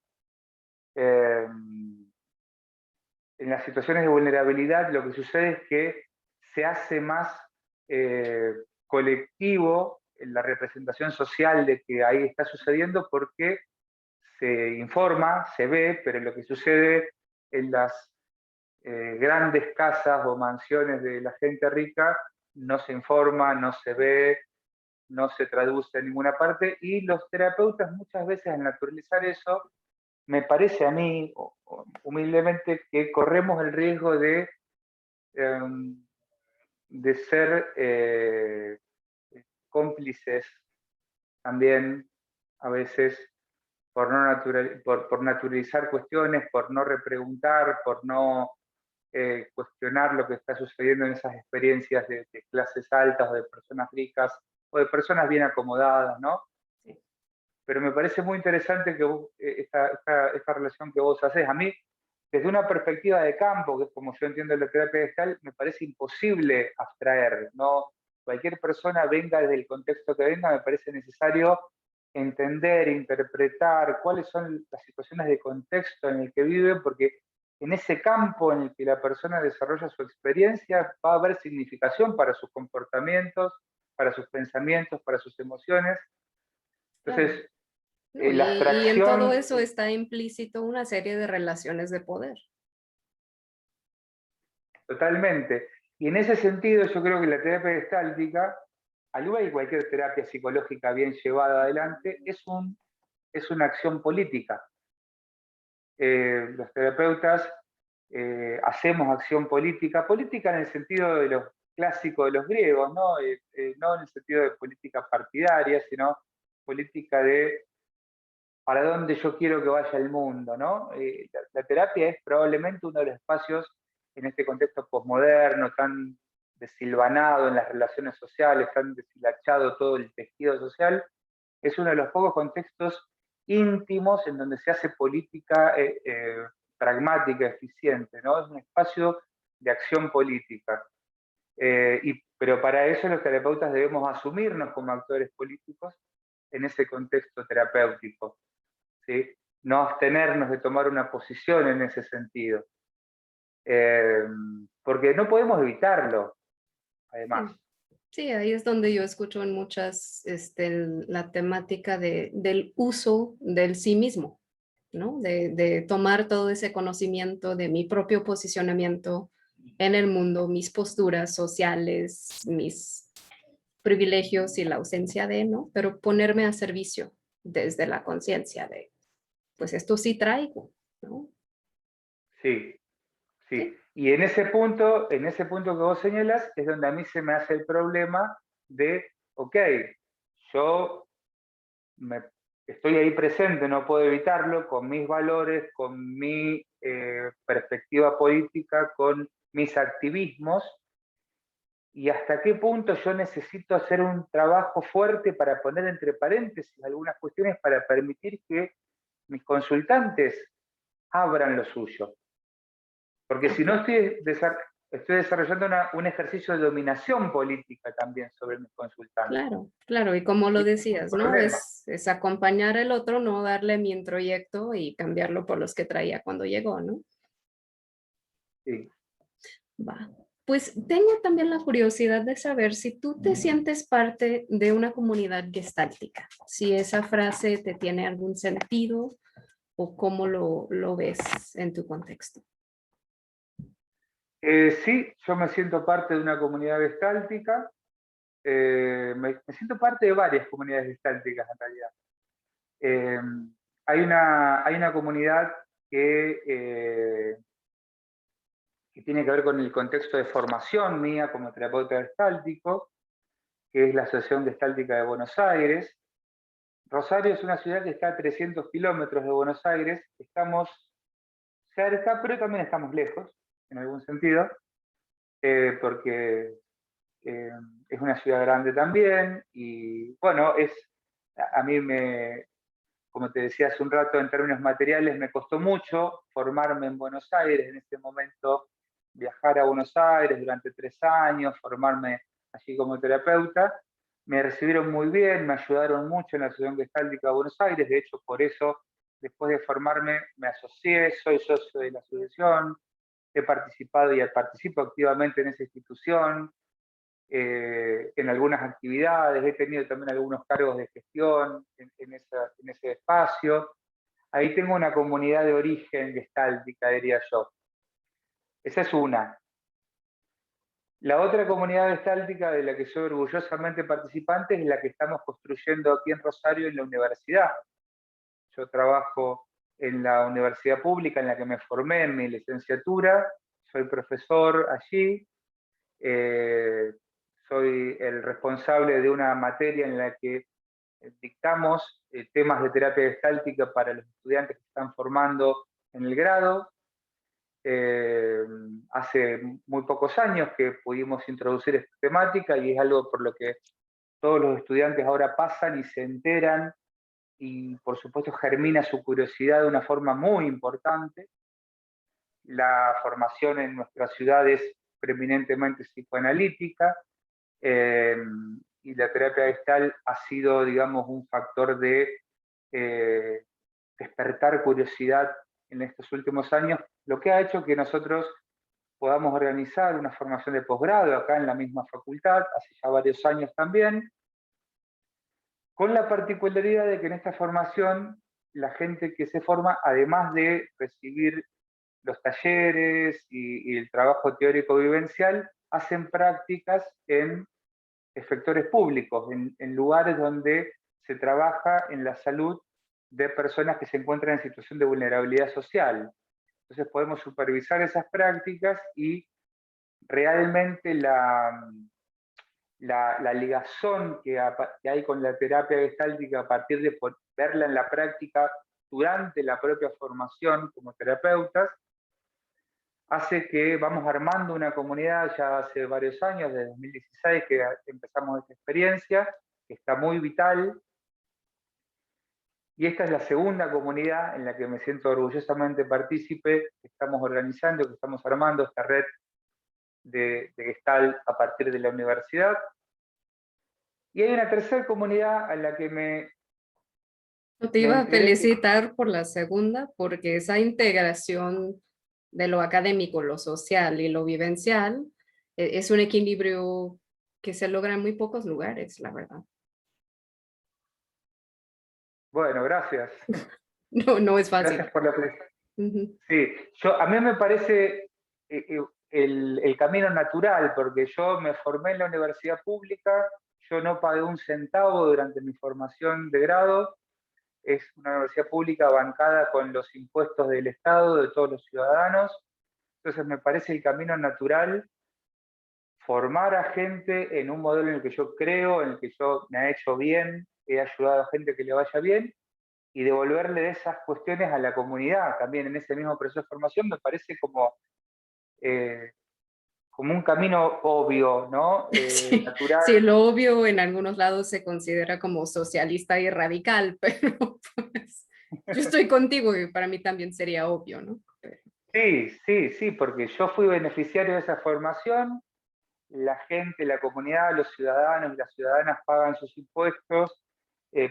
En las situaciones de vulnerabilidad lo que sucede es que se hace más colectivo en la representación social de que ahí está sucediendo porque se informa, se ve, pero lo que sucede en las grandes casas o mansiones de la gente rica no se informa, no se ve, no se traduce en ninguna parte, y los terapeutas muchas veces al naturalizar eso, me parece a mí, humildemente, que corremos el riesgo de ser cómplices también a veces por naturalizar cuestiones, por no repreguntar, por no cuestionar lo que está sucediendo en esas experiencias de clases altas o de personas ricas o de personas bien acomodadas, ¿no? Pero me parece muy interesante que esta relación que vos haces. A mí, desde una perspectiva de campo, que es como yo entiendo la terapia gestal, me parece imposible abstraer, ¿no? Cualquier persona, venga desde el contexto que venga, me parece necesario entender, interpretar cuáles son las situaciones de contexto en el que vive, porque en ese campo en el que la persona desarrolla su experiencia va a haber significación para sus comportamientos, para sus pensamientos, para sus emociones. Entonces, no, la y en todo abstracción... eso está implícito una serie de relaciones de poder. Totalmente. Y en ese sentido yo creo que la terapia gestáltica, al igual que cualquier terapia psicológica bien llevada adelante, es una acción política. Los terapeutas hacemos acción política, política en el sentido de los clásicos de los griegos, ¿no? No en el sentido de política partidaria, sino política de para dónde yo quiero que vaya el mundo, ¿no? La terapia es probablemente uno de los espacios en este contexto posmoderno, tan desilvanado en las relaciones sociales, tan deshilachado todo el tejido social, es uno de los pocos contextos íntimos en donde se hace política pragmática, eficiente, ¿no? Es un espacio de acción política. Pero para eso los terapeutas debemos asumirnos como actores políticos en ese contexto terapéutico, ¿sí? No abstenernos de tomar una posición en ese sentido. Porque no podemos evitarlo, además. Sí, ahí es donde yo escucho en muchas la temática del uso del sí mismo, ¿no? De tomar todo ese conocimiento de mi propio posicionamiento en el mundo, mis posturas sociales, mis privilegios y la ausencia de, ¿no? Pero ponerme a servicio desde la conciencia de, pues esto sí traigo, ¿no? Sí, sí. Sí, Y en ese punto que vos señalas, es donde a mí se me hace el problema de, ok, yo me, estoy ahí presente, no puedo evitarlo, con mis valores, con mi perspectiva política, con mis activismos, y hasta qué punto yo necesito hacer un trabajo fuerte para poner entre paréntesis algunas cuestiones para permitir que mis consultantes abran lo suyo. Porque ah, si no claro. estoy desarrollando un ejercicio de dominación política también sobre mis consultantes. Claro, claro, y como Y lo ese es un decías, ¿no? problema. Es acompañar al otro, no darle mi introyecto y cambiarlo por los que traía cuando llegó, ¿no? Sí. Va. Pues tengo también la curiosidad de saber si tú te sientes parte de una comunidad gestáltica, si esa frase te tiene algún sentido o cómo lo ves en tu contexto. Sí, yo me siento parte de una comunidad gestáltica. Me siento parte de varias comunidades gestálticas en realidad. Eh, hay una comunidad que tiene que ver con el contexto de formación mía como terapeuta gestáltico, que es la Asociación Gestáltica de Buenos Aires. Rosario es una ciudad que está a 300 kilómetros de Buenos Aires. Estamos cerca, pero también estamos lejos, en algún sentido, porque eh, es una ciudad grande también. Y bueno, a mí como te decía hace un rato, en términos materiales, me costó mucho formarme en Buenos Aires. En este momento, viajar a Buenos Aires durante 3 años, formarme allí como terapeuta. Me recibieron muy bien, me ayudaron mucho en la Asociación Gestáltica de Buenos Aires. De hecho, por eso, después de formarme, me asocié, soy socio de la asociación, he participado y participo activamente en esa institución, en algunas actividades, he tenido también algunos cargos de gestión en ese espacio. Ahí tengo una comunidad de origen gestáltica, diría yo. Esa es una. La otra comunidad gestáltica de la que soy orgullosamente participante es la que estamos construyendo aquí en Rosario en la universidad. Yo trabajo en la universidad pública en la que me formé en mi licenciatura, soy profesor allí, eh, soy el responsable de una materia en la que dictamos temas de terapia gestáltica para los estudiantes que están formando en el grado. Hace muy pocos años que pudimos introducir esta temática y es algo por lo que todos los estudiantes ahora pasan y se enteran y por supuesto germina su curiosidad de una forma muy importante. La formación en nuestra ciudad es preeminentemente psicoanalítica, eh, y la terapia gestal ha sido, digamos, un factor de eh, despertar curiosidad en estos últimos años, lo que ha hecho que nosotros podamos organizar una formación de posgrado acá en la misma facultad, hace ya varios años también, con la particularidad de que en esta formación la gente que se forma, además de recibir los talleres y el trabajo teórico vivencial, hacen prácticas en efectores públicos, en lugares donde se trabaja en la salud de personas que se encuentran en situación de vulnerabilidad social. Entonces podemos supervisar esas prácticas y realmente la ligazón que hay con la terapia gestáltica a partir de verla en la práctica durante la propia formación como terapeutas, hace que vamos armando una comunidad ya hace varios años, desde 2016 que empezamos esta experiencia, que está muy vital. Y esta es la segunda comunidad en la que me siento orgullosamente partícipe, que estamos organizando, que estamos armando esta red de Gestalt a partir de la universidad. Y hay una tercera comunidad a la que Yo te me iba a enteré que, felicitar por la segunda, porque esa integración de lo académico, lo social y lo vivencial es un equilibrio que se logra en muy pocos lugares, la verdad. bueno, gracias. No, no es fácil. Gracias por la presentación. Ujú. Sí, a mí me parece el camino natural, porque yo me formé en la universidad pública, yo no pagué un centavo durante mi formación de grado, es una universidad pública bancada con los impuestos del Estado, de todos los ciudadanos, entonces me parece el camino natural formar a gente en un modelo en el que yo creo, en el que yo me ha hecho bien, he ayudado a gente que le vaya bien, y devolverle de esas cuestiones a la comunidad también en ese mismo proceso de formación, me parece eh, como un camino obvio, ¿no? Sí, Natural. sí, lo obvio en algunos lados se considera como socialista y radical, pero pues yo estoy contigo y para mí también sería obvio, ¿no? Sí, sí, sí, porque yo fui beneficiario de esa formación, la gente, la comunidad, los ciudadanos y las ciudadanas pagan sus impuestos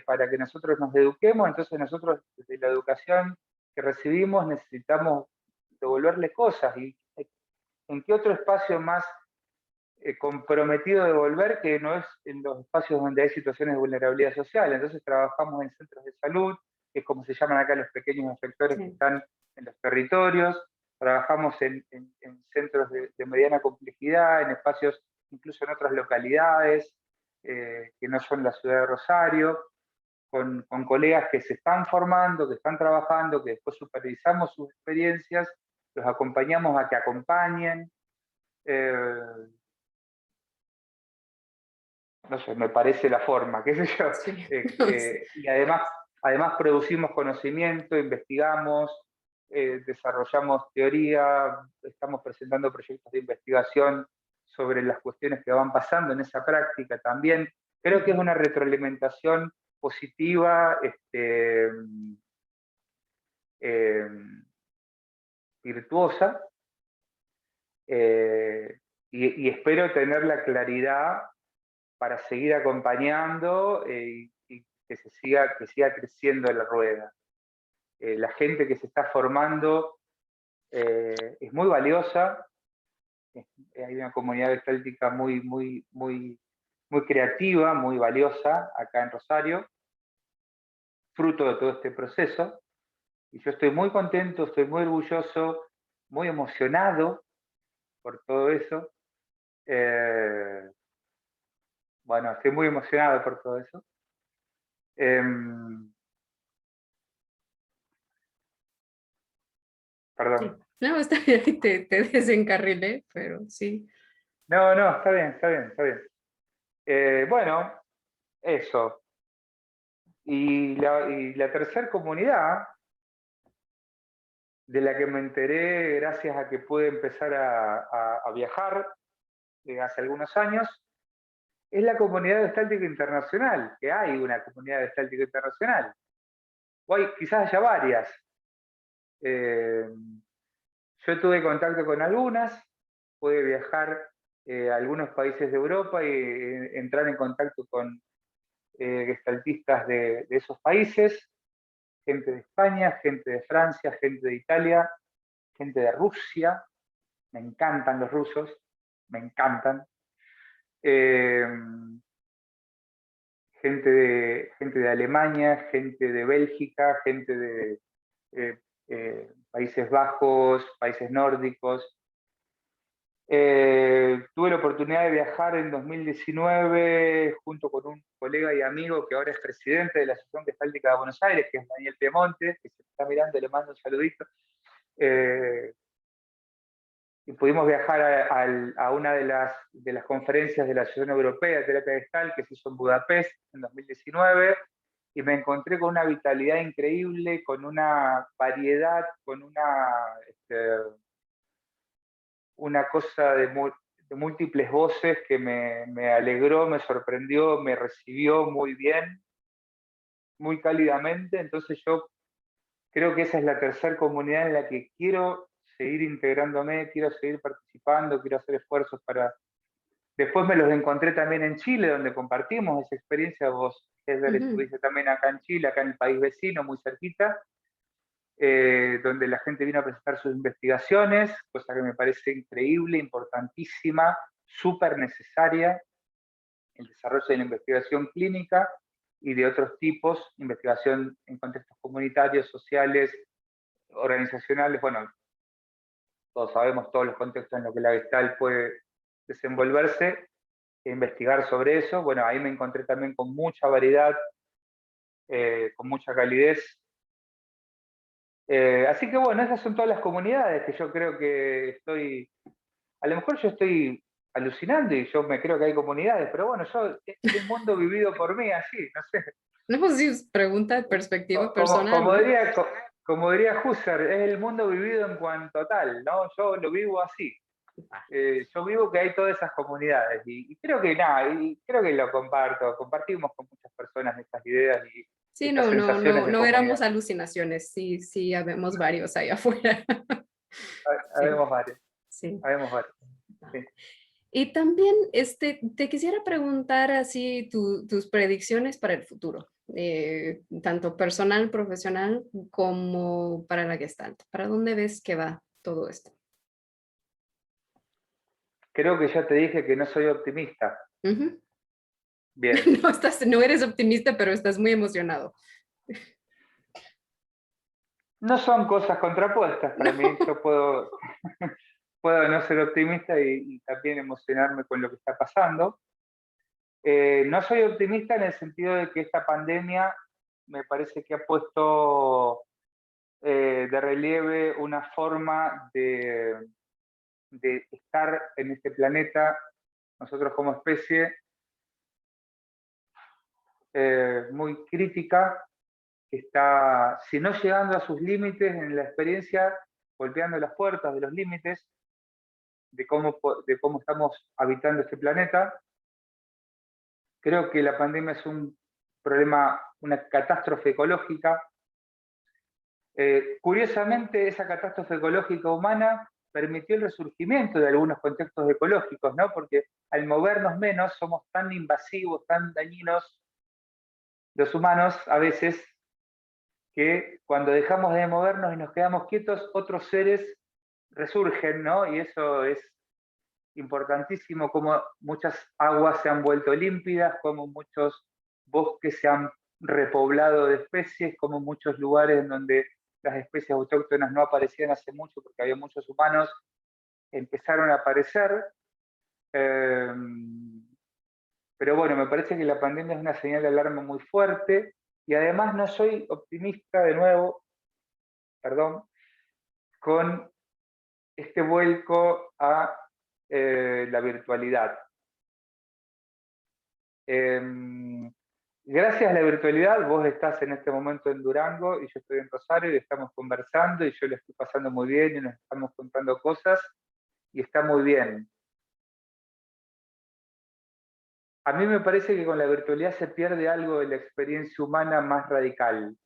para que nosotros nos eduquemos, entonces nosotros desde la educación que recibimos necesitamos devolverle cosas. ¿Y en qué otro espacio más comprometido de devolver que no es en los espacios donde hay situaciones de vulnerabilidad social? Entonces trabajamos en centros de salud, que es como se llaman acá los pequeños efectores que Sí. están en los territorios, trabajamos en centros de mediana complejidad, en espacios incluso en otras localidades que no son la ciudad de Rosario, con colegas que se están formando, que están trabajando, que después supervisamos sus experiencias, los acompañamos a que acompañen. Eh, no sé, me parece la forma, qué sé yo. Sí, no sé. Y además producimos conocimiento, investigamos, desarrollamos teoría, estamos presentando proyectos de investigación sobre las cuestiones que van pasando en esa práctica también. Creo que es una retroalimentación positiva, eh, virtuosa, eh, y espero tener la claridad para seguir acompañando y que siga creciendo la rueda. La gente que se está formando es muy valiosa, hay una comunidad gestáltica muy creativa, muy valiosa acá en Rosario, fruto de todo este proceso, y yo estoy muy contento, estoy muy orgulloso, muy emocionado por todo eso. Bueno, estoy muy emocionado por todo eso. Sí. Perdón. No, está bien, te desencarrilé, pero sí. No, no, está bien, está bien, está bien. Bueno, eso. Y la tercera comunidad de la que me enteré gracias a que pude empezar a viajar hace algunos años, es la comunidad gestáltica internacional, que hay una comunidad gestáltica internacional. O hay, quizás haya varias. Eh, yo tuve contacto con algunas, pude viajar a algunos países de Europa y entrar en contacto con gestaltistas de esos países, gente de España, gente de Francia, gente de Italia, gente de Rusia, me encantan los rusos, me encantan. Eh, gente de Alemania, gente de Bélgica, gente de Países Bajos, países nórdicos. Tuve la oportunidad de viajar en 2019 junto con un colega y amigo que ahora es presidente de la Asociación Gestáltica de Buenos Aires, que es Daniel Piemonte, que se está mirando, le mando un saludito. Y pudimos viajar a una de las conferencias de la Asociación Europea de Terapia Gestal que se hizo en Budapest en 2019, y me encontré con una vitalidad increíble, con una variedad, con una cosa de múltiples voces que me alegró, me sorprendió, me recibió muy bien, muy cálidamente. Entonces yo creo que esa es la tercera comunidad en la que quiero seguir integrándome, quiero seguir participando, quiero hacer esfuerzos para... Después me los encontré también en Chile, donde compartimos esa experiencia. Vos, Heather, Ujú. estuviste también acá en Chile, acá en el país vecino, muy cerquita, donde la gente vino a presentar sus investigaciones, cosa que me parece increíble, importantísima, súper necesaria, el desarrollo de la investigación clínica y de otros tipos, investigación en contextos comunitarios, sociales, organizacionales. Bueno, todos sabemos todos los contextos en los que la Gestalt puede desenvolverse, e investigar sobre eso. Bueno, ahí me encontré también con mucha variedad, con mucha calidez. Así que bueno, esas son todas las comunidades que yo creo que a lo mejor yo estoy alucinando y yo me creo que hay comunidades, pero bueno, es el mundo vivido por mí así, no sé. No, pues sí, es pregunta de perspectiva personal, Como ¿no? diría, como diría Husserl, es el mundo vivido en cuanto tal, ¿no? Yo lo vivo así. Ah, Yo vivo que hay todas esas comunidades y creo que nada, y creo que lo compartimos con muchas personas estas ideas y sí, estas no, no, sensaciones no, de no éramos comunidad. alucinaciones, sí, sí, habemos varios ahí afuera. Sí, Habemos varios, sí. habemos varios. Ah. Sí. Y también te quisiera preguntar así tus predicciones para el futuro, tanto personal, profesional, como para la Gestalt. ¿Para dónde ves que va todo esto? Creo que ya te dije que no soy optimista. Ujú. Bien, No eres optimista, pero estás muy emocionado. no son cosas contrapuestas para mí. No. Yo puedo no ser optimista y también emocionarme con lo que está pasando. No soy optimista en el sentido de que esta pandemia me parece que ha puesto de relieve una forma de estar en este planeta, nosotros como especie, muy crítica, que está, si no llegando a sus límites en la experiencia, golpeando las puertas de los límites de cómo estamos habitando este planeta. Creo que la pandemia es un problema, una catástrofe ecológica. Curiosamente, esa catástrofe ecológica humana permitió el resurgimiento de algunos contextos ecológicos, ¿no? Porque al movernos menos somos tan invasivos, tan dañinos los humanos a veces, que cuando dejamos de movernos y nos quedamos quietos, otros seres resurgen, ¿no? Y eso es importantísimo, como muchas aguas se han vuelto límpidas, como muchos bosques se han repoblado de especies, como muchos lugares en donde las especies autóctonas no aparecían hace mucho porque había muchos humanos, empezaron a aparecer. Eh, pero bueno, me parece que la pandemia es una señal de alarma muy fuerte y además no soy optimista de nuevo, perdón, con este vuelco a la virtualidad. Gracias a la virtualidad, vos estás en este momento en Durango y yo estoy en Rosario y estamos conversando y yo le estoy pasando muy bien y nos estamos contando cosas y está muy bien. A mí me parece que con la virtualidad se pierde algo de la experiencia humana más radical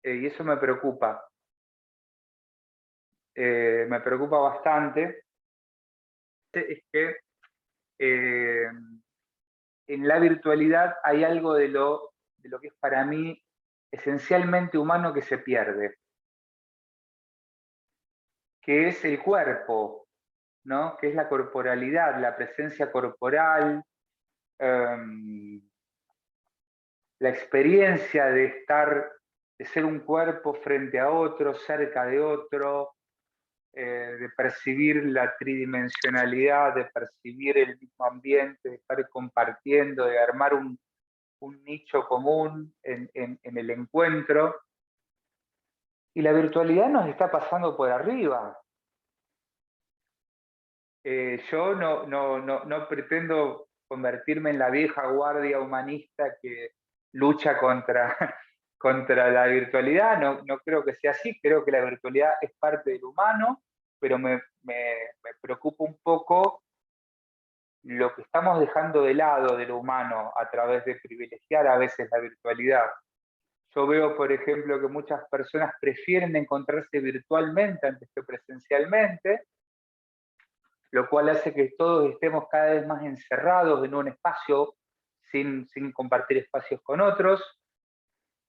y eso me preocupa bastante. Es que eh, en la virtualidad hay algo de lo que es para mí esencialmente humano que se pierde, que es el cuerpo, ¿no? Que es la corporalidad, la presencia corporal, la experiencia de estar, de ser un cuerpo frente a otro, cerca de otro, de percibir la tridimensionalidad, de percibir el mismo ambiente, de estar compartiendo, de armar un nicho común en el encuentro. Y la virtualidad nos está pasando por arriba. Yo no pretendo convertirme en la vieja guardia humanista que lucha contra la virtualidad, no creo que sea así, creo que la virtualidad es parte del humano, pero me preocupa un poco lo que estamos dejando de lado de lo humano a través de privilegiar a veces la virtualidad. Yo veo, por ejemplo, que muchas personas prefieren encontrarse virtualmente antes que presencialmente, lo cual hace que todos estemos cada vez más encerrados en un espacio sin compartir espacios con otros.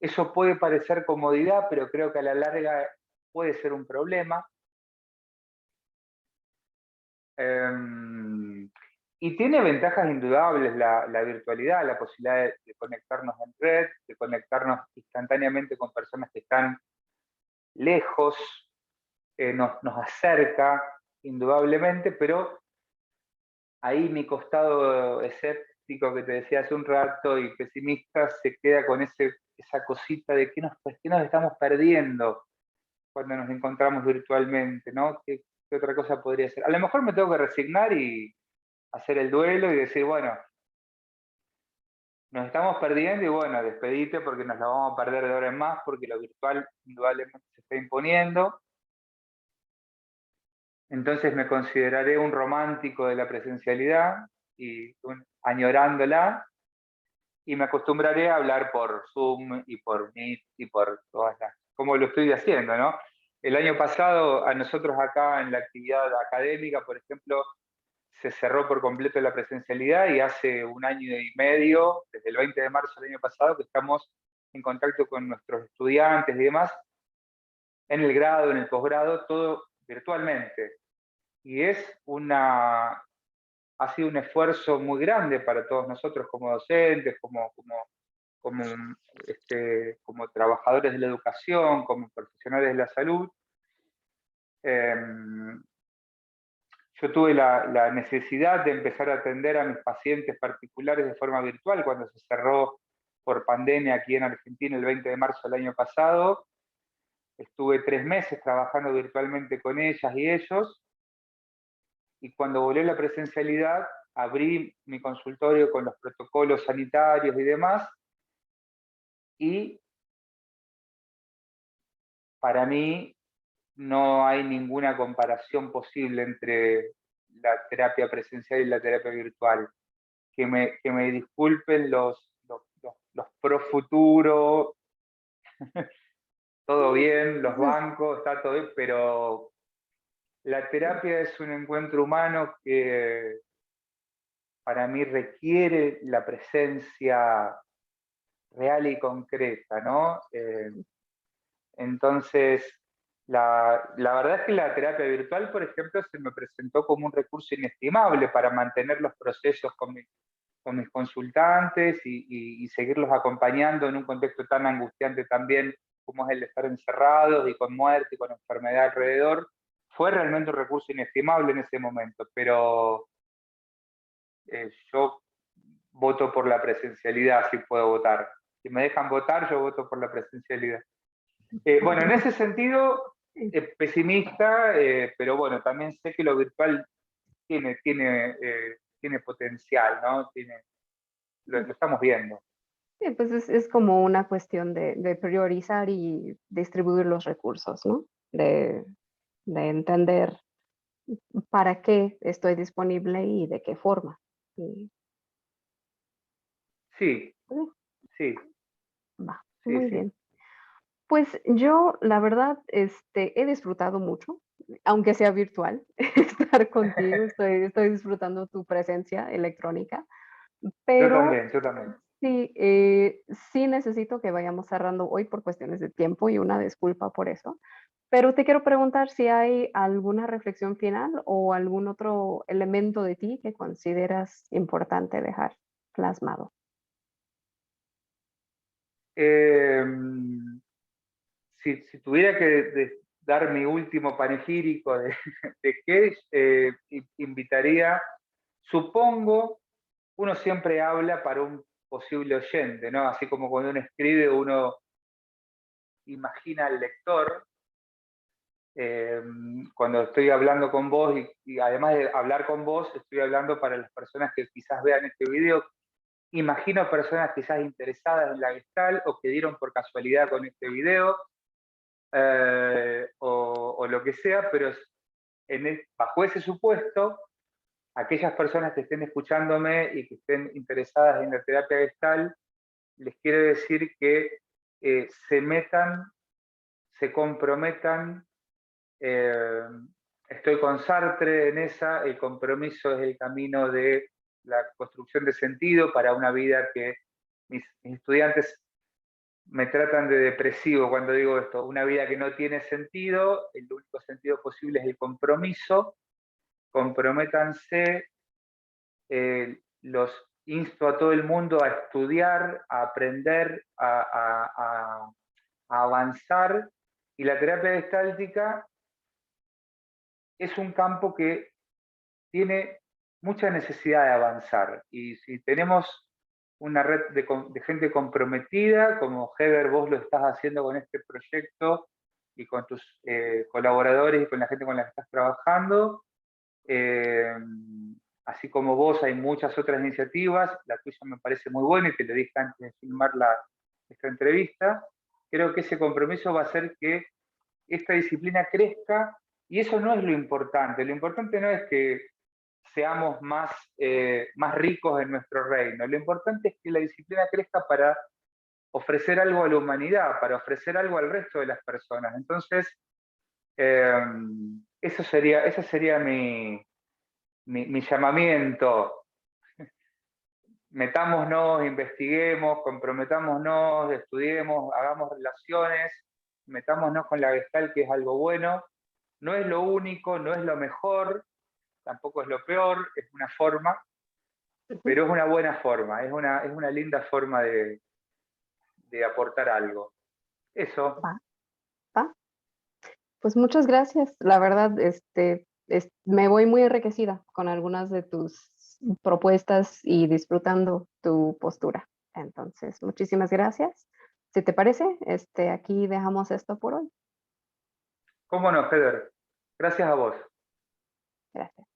Eso puede parecer comodidad, pero creo que a la larga puede ser un problema. Y tiene ventajas indudables la virtualidad, la posibilidad de conectarnos en red, de conectarnos instantáneamente con personas que están lejos, nos acerca indudablemente, pero ahí mi costado escéptico que te decía hace un rato y pesimista se queda con esa cosita de qué nos estamos perdiendo cuando nos encontramos virtualmente, ¿no? ¿Qué otra cosa podría ser? A lo mejor me tengo que resignar y hacer el duelo y decir, bueno, nos estamos perdiendo y bueno, despedite porque nos la vamos a perder de ahora en más porque lo virtual indudablemente se está imponiendo. Entonces me consideraré un romántico de la presencialidad y añorándola, y me acostumbraré a hablar por Zoom y por Meet y por todas las, como lo estoy haciendo, ¿no? El año pasado a nosotros acá en la actividad académica, por ejemplo, se cerró por completo la presencialidad y hace un año y medio, desde el 20 de marzo del año pasado, que estamos en contacto con nuestros estudiantes y demás, en el grado, en el posgrado, todo virtualmente. Y ha sido un esfuerzo muy grande para todos nosotros como docentes, como trabajadores de la educación, como profesionales de la salud. Yo tuve la necesidad de empezar a atender a mis pacientes particulares de forma virtual cuando se cerró por pandemia aquí en Argentina el 20 de marzo del año pasado. Estuve 3 meses trabajando virtualmente con ellas y ellos, y cuando volvió la presencialidad abrí mi consultorio con los protocolos sanitarios y demás, y para mí no hay ninguna comparación posible entre la terapia presencial y la terapia virtual. Que me disculpen los pro futuro, todo bien, los bancos, está todo bien, pero la terapia es un encuentro humano que para mí requiere la presencia real y concreta, ¿no? Entonces, la verdad es que la terapia virtual, por ejemplo, se me presentó como un recurso inestimable para mantener los procesos con mis consultantes y seguirlos acompañando en un contexto tan angustiante también como es el de estar encerrados y con muerte y con enfermedad alrededor. Fue realmente un recurso inestimable en ese momento, pero yo voto por la presencialidad si puedo votar. Si me dejan votar, yo voto por la presencialidad. Bueno, en ese sentido, pesimista, pero bueno, también sé que lo virtual tiene potencial, ¿no? Lo estamos viendo. Sí, pues es como una cuestión de priorizar y distribuir los recursos, ¿no? De entender para qué estoy disponible y de qué forma. Y, Sí, pues, sí, va, sí, muy sí. bien. Pues yo, la verdad, he disfrutado mucho, aunque sea virtual, estar contigo. Estoy disfrutando tu presencia electrónica, Yo pero también, yo también. sí, sí necesito que vayamos cerrando hoy por cuestiones de tiempo y una disculpa por eso. Pero te quiero preguntar si hay alguna reflexión final o algún otro elemento de ti que consideras importante dejar plasmado. Eh, si tuviera que dar mi último panegírico de qué, invitaría, supongo, uno siempre habla para un posible oyente, ¿no? Así como cuando uno escribe, uno imagina al lector. Cuando estoy hablando con vos y además de hablar con vos, estoy hablando para las personas que quizás vean este video. Imagino personas quizás interesadas en la Gestalt o que dieron por casualidad con este video, o lo que sea, pero bajo ese supuesto, aquellas personas que estén escuchándome y que estén interesadas en la terapia Gestalt, les quiero decir que se metan, se comprometan. Estoy con Sartre en esa, el compromiso es el camino de la construcción de sentido para una vida que mis estudiantes me tratan de depresivo cuando digo esto, una vida que no tiene sentido, el único sentido posible es el compromiso. Comprométanse, los insto a todo el mundo a estudiar, a aprender, a avanzar, y la terapia gestáltica es un campo que tiene mucha necesidad de avanzar. Y si tenemos una red de gente comprometida, como Heber, vos lo estás haciendo con este proyecto y con tus colaboradores y con la gente con la que estás trabajando, así como vos hay muchas otras iniciativas, la tuya me parece muy buena y te lo dije antes de filmar esta entrevista. Creo que ese compromiso va a hacer que esta disciplina crezca, y eso no es lo importante no es que seamos más ricos en nuestro reino, lo importante es que la disciplina crezca para ofrecer algo a la humanidad, para ofrecer algo al resto de las personas. Entonces, ese sería mi llamamiento. Metámonos, investiguemos, comprometámonos, estudiemos, hagamos relaciones, metámonos con la Gestalt, que es algo bueno. No es lo único, no es lo mejor, tampoco es lo peor, es una forma, pero es una buena forma, es una linda forma de aportar algo. Eso. Va, va. Pues muchas gracias. La verdad, me voy muy enriquecida con algunas de tus propuestas y disfrutando tu postura. Entonces, muchísimas gracias. Si te parece, aquí dejamos esto por hoy. ¿Cómo no, Heather? Gracias a vos. Gracias.